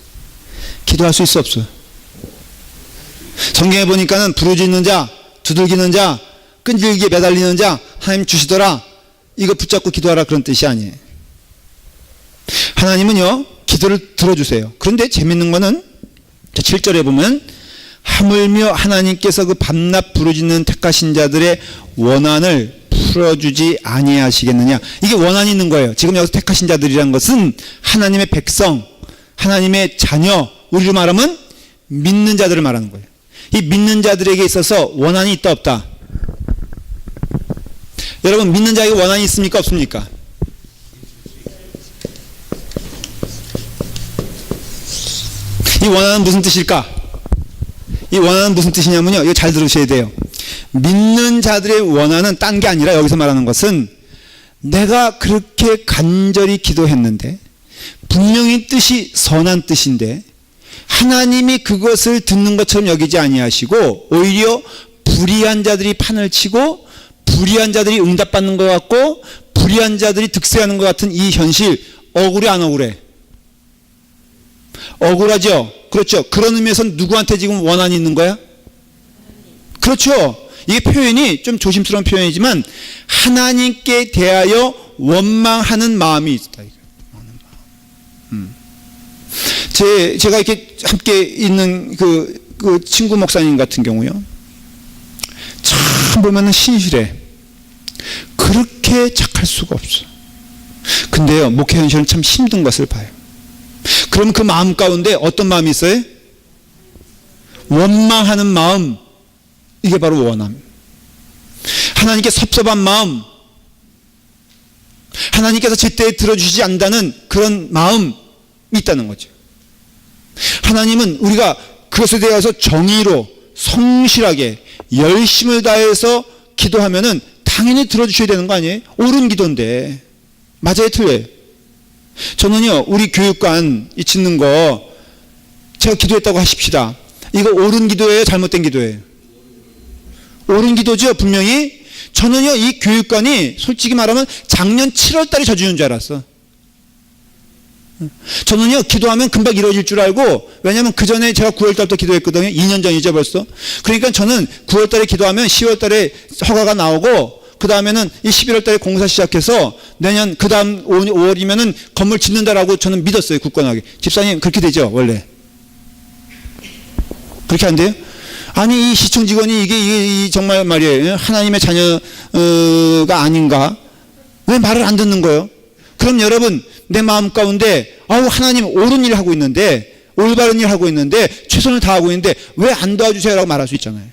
기도할 수 있어 없어? 성경에 보니까는 부르짖는 자, 두들기는 자, 끈질기게 매달리는 자 하나님 주시더라. 이거 붙잡고 기도하라 그런 뜻이 아니에요. 하나님은요 기도를 들어주세요. 그런데 재밌는 거는 7절에 보면 하물며 하나님께서 그 밤낮 부르짖는 택하신 자들의 원한을 풀어주지 아니하시겠느냐. 이게 원한이 있는 거예요. 지금 여기서 택하신 자들이란 것은 하나님의 백성, 하나님의 자녀, 우리로 말하면 믿는 자들을 말하는 거예요. 이 믿는 자들에게 있어서 원한이 있다 없다? 여러분, 믿는 자에게 원한이 있습니까 없습니까? 이 원한은 무슨 뜻일까? 이 원한은 무슨 뜻이냐면요, 이거 잘 들으셔야 돼요. 믿는 자들의 원한은 딴 게 아니라 여기서 말하는 것은 내가 그렇게 간절히 기도했는데 분명히 뜻이 선한 뜻인데 하나님이 그것을 듣는 것처럼 여기지 아니하시고 오히려 불의한 자들이 판을 치고 불의한 자들이 응답받는 것 같고 불의한 자들이 득세하는 것 같은 이 현실, 억울해 안 억울해? 억울하죠? 그렇죠. 그런 의미에서 누구한테 지금 원한이 있는 거야? 그렇죠. 이게 표현이 좀 조심스러운 표현이지만 하나님께 대하여 원망하는 마음이 있다. 제가 이렇게 함께 있는 그 친구 목사님 같은 경우요, 참 보면은 신실해. 그렇게 착할 수가 없어. 근데요, 목회 현실은 참 힘든 것을 봐요. 그럼 그 마음 가운데 어떤 마음이 있어요? 원망하는 마음. 이게 바로 원함. 하나님께 섭섭한 마음. 하나님께서 제때 들어주시지 않는다는 그런 마음이 있다는 거죠. 하나님은 우리가 그것에 대해서 정의로 성실하게 열심을 다해서 기도하면은 당연히 들어주셔야 되는 거 아니에요? 옳은 기도인데. 맞아요, 틀려요? 저는요, 우리 교육관 이 짓는 거 제가 기도했다고 하십시다. 이거 옳은 기도예요, 잘못된 기도예요? 옳은 기도죠, 분명히. 저는요, 이 교육관이 솔직히 말하면 작년 7월 달에 져주는 줄 알았어. 저는요, 기도하면 금방 이루어질 줄 알고, 왜냐면 그 전에 제가 9월 달부터 기도했거든요. 2년 전이죠, 벌써. 그러니까 저는 9월 달에 기도하면 10월 달에 허가가 나오고, 그 다음에는 이 11월 달에 공사 시작해서 내년 그 다음 5월이면은 건물 짓는다라고 저는 믿었어요, 굳건하게. 집사님, 그렇게 되죠, 원래? 그렇게 안 돼요? 아니, 이 시청 직원이 이게 정말 말이에요. 하나님의 자녀가 아닌가? 왜 말을 안 듣는 거예요? 그럼 여러분, 내 마음 가운데, 하나님 옳은 일 하고 있는데, 올바른 일 하고 있는데, 최선을 다하고 있는데, 왜 안 도와주세요? 라고 말할 수 있잖아요.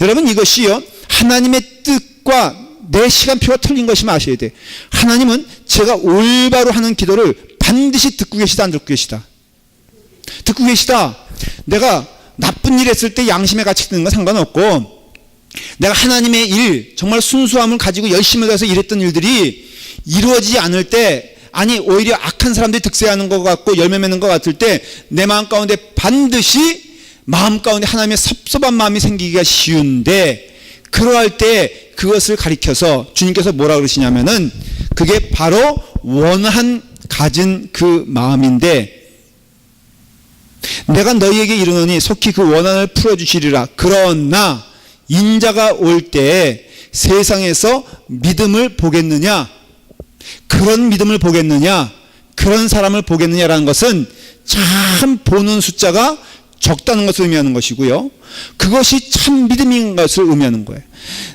여러분, 이것이요, 하나님의 뜻과 내 시간표가 틀린 것이 아셔야 돼. 하나님은 제가 올바로 하는 기도를 반드시 듣고 계시다, 안 듣고 계시다? 듣고 계시다. 내가 나쁜 일 했을 때 양심의 가치 드는 건 상관없고, 내가 하나님의 일, 정말 순수함을 가지고 열심을 다해서 일했던 일들이 이루어지지 않을 때, 아니 오히려 악한 사람들이 득세하는 것 같고 열매 맺는 것 같을 때 내 마음 가운데 반드시 마음 가운데 하나님의 섭섭한 마음이 생기기가 쉬운데, 그러할 때 그것을 가리켜서 주님께서 뭐라 그러시냐면은 그게 바로 원한 가진 그 마음인데, 내가 너희에게 이르노니 속히 그 원한을 풀어주시리라. 그러나 인자가 올 때 세상에서 믿음을 보겠느냐, 그런 믿음을 보겠느냐, 그런 사람을 보겠느냐라는 것은 참 보는 숫자가 적다는 것을 의미하는 것이고요, 그것이 참 믿음인 것을 의미하는 거예요.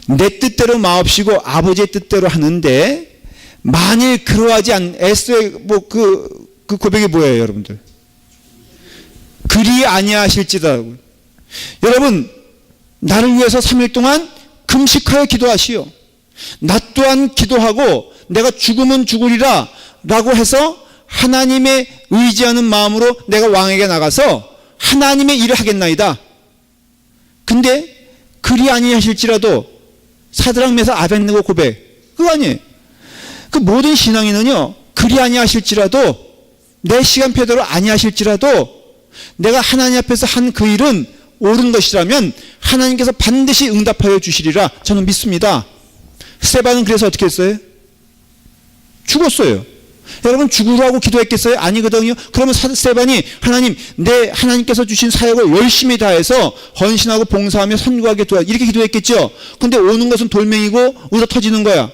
내 뜻대로 마옵시고 아버지의 뜻대로 하는데 만일 그러하지 에스더의 그 고백이 뭐예요, 여러분들? 그리 아니하실지라고. 여러분, 나를 위해서 3일 동안 금식하여 기도하시오. 나 또한 기도하고 내가 죽으면 죽으리라 라고 해서 하나님의 의지하는 마음으로 내가 왕에게 나가서 하나님의 일을 하겠나이다. 근데 그리 아니하실지라도 사드락 메삭 아벳느고 고백, 그거 아니에요. 그 모든 신앙인은요, 그리 아니하실지라도 내 시간표대로 아니하실지라도 내가 하나님 앞에서 한 그 일은 옳은 것이라면 하나님께서 반드시 응답하여 주시리라 저는 믿습니다. 스데반은 그래서 어떻게 했어요? 죽었어요. 여러분, 죽으라고 기도했겠어요? 아니거든요. 그러면 스데반이 하나님께서 주신 사역을 열심히 다해서 헌신하고 봉사하며 선교하게 도와, 이렇게 기도했겠죠. 근데 오는 것은 돌멩이고 울어 터지는 거야.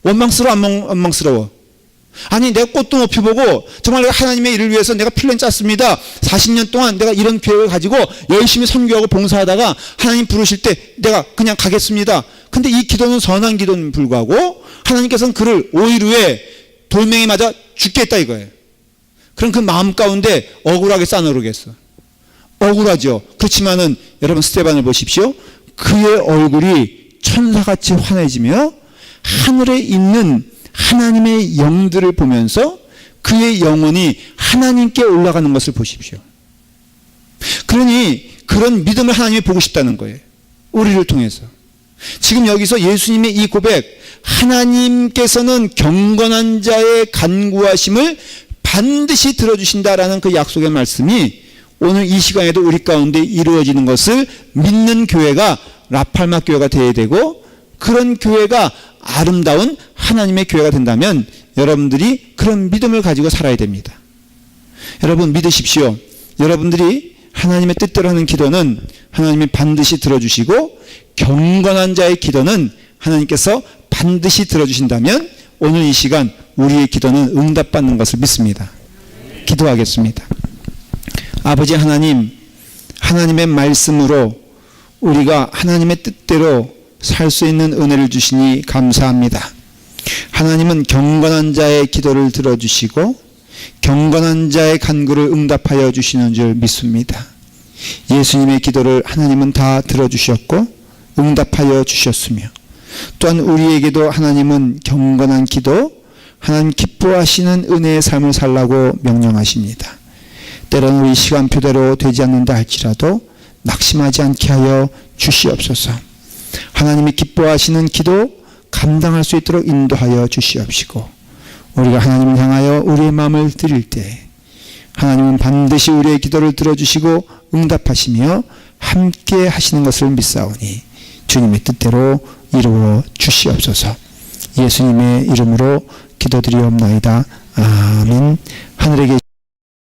원망스러워, 안 원망스러워? 아니, 내가 꽃도 높이 보고 정말 하나님의 일을 위해서 내가 플랜 짰습니다. 40년 동안 내가 이런 계획을 가지고 열심히 선교하고 봉사하다가 하나님 부르실 때 내가 그냥 가겠습니다. 근데 이 기도는 선한 기도는 불구하고 하나님께서는 그를 5일 후에 돌멩이 맞아 죽게 했다 이거예요. 그럼 그 마음 가운데 억울하게 싸늘하겠어. 억울하죠. 그렇지만은 여러분 스데반을 보십시오. 그의 얼굴이 천사같이 환해지며 하늘에 있는 하나님의 영들을 보면서 그의 영혼이 하나님께 올라가는 것을 보십시오. 그러니 그런 믿음을 하나님이 보고 싶다는 거예요. 우리를 통해서. 지금 여기서 예수님의 이 고백, 하나님께서는 경건한 자의 간구하심을 반드시 들어주신다라는 그 약속의 말씀이 오늘 이 시간에도 우리 가운데 이루어지는 것을 믿는 교회가 라팔마 교회가 되어야 되고, 그런 교회가 아름다운 하나님의 교회가 된다면 여러분들이 그런 믿음을 가지고 살아야 됩니다. 여러분 믿으십시오. 여러분들이 하나님의 뜻대로 하는 기도는 하나님이 반드시 들어주시고, 경건한 자의 기도는 하나님께서 반드시 들어주신다면 오늘 이 시간 우리의 기도는 응답받는 것을 믿습니다. 기도하겠습니다. 아버지 하나님, 하나님의 말씀으로 우리가 하나님의 뜻대로 살 수 있는 은혜를 주시니 감사합니다. 하나님은 경건한 자의 기도를 들어주시고 경건한 자의 간구를 응답하여 주시는 줄 믿습니다. 예수님의 기도를 하나님은 다 들어주셨고 응답하여 주셨으며, 또한 우리에게도 하나님은 경건한 기도, 하나님 기뻐하시는 은혜의 삶을 살라고 명령하십니다. 때로는 우리 시간표대로 되지 않는다 할지라도 낙심하지 않게 하여 주시옵소서. 하나님이 기뻐하시는 기도 감당할 수 있도록 인도하여 주시옵시고, 우리가 하나님을 향하여 우리의 마음을 드릴 때 하나님은 반드시 우리의 기도를 들어주시고 응답하시며 함께 하시는 것을 믿사오니 주님의 뜻대로 이루어 주시옵소서. 예수님의 이름으로 기도드리옵나이다. 아멘. 하늘에 계신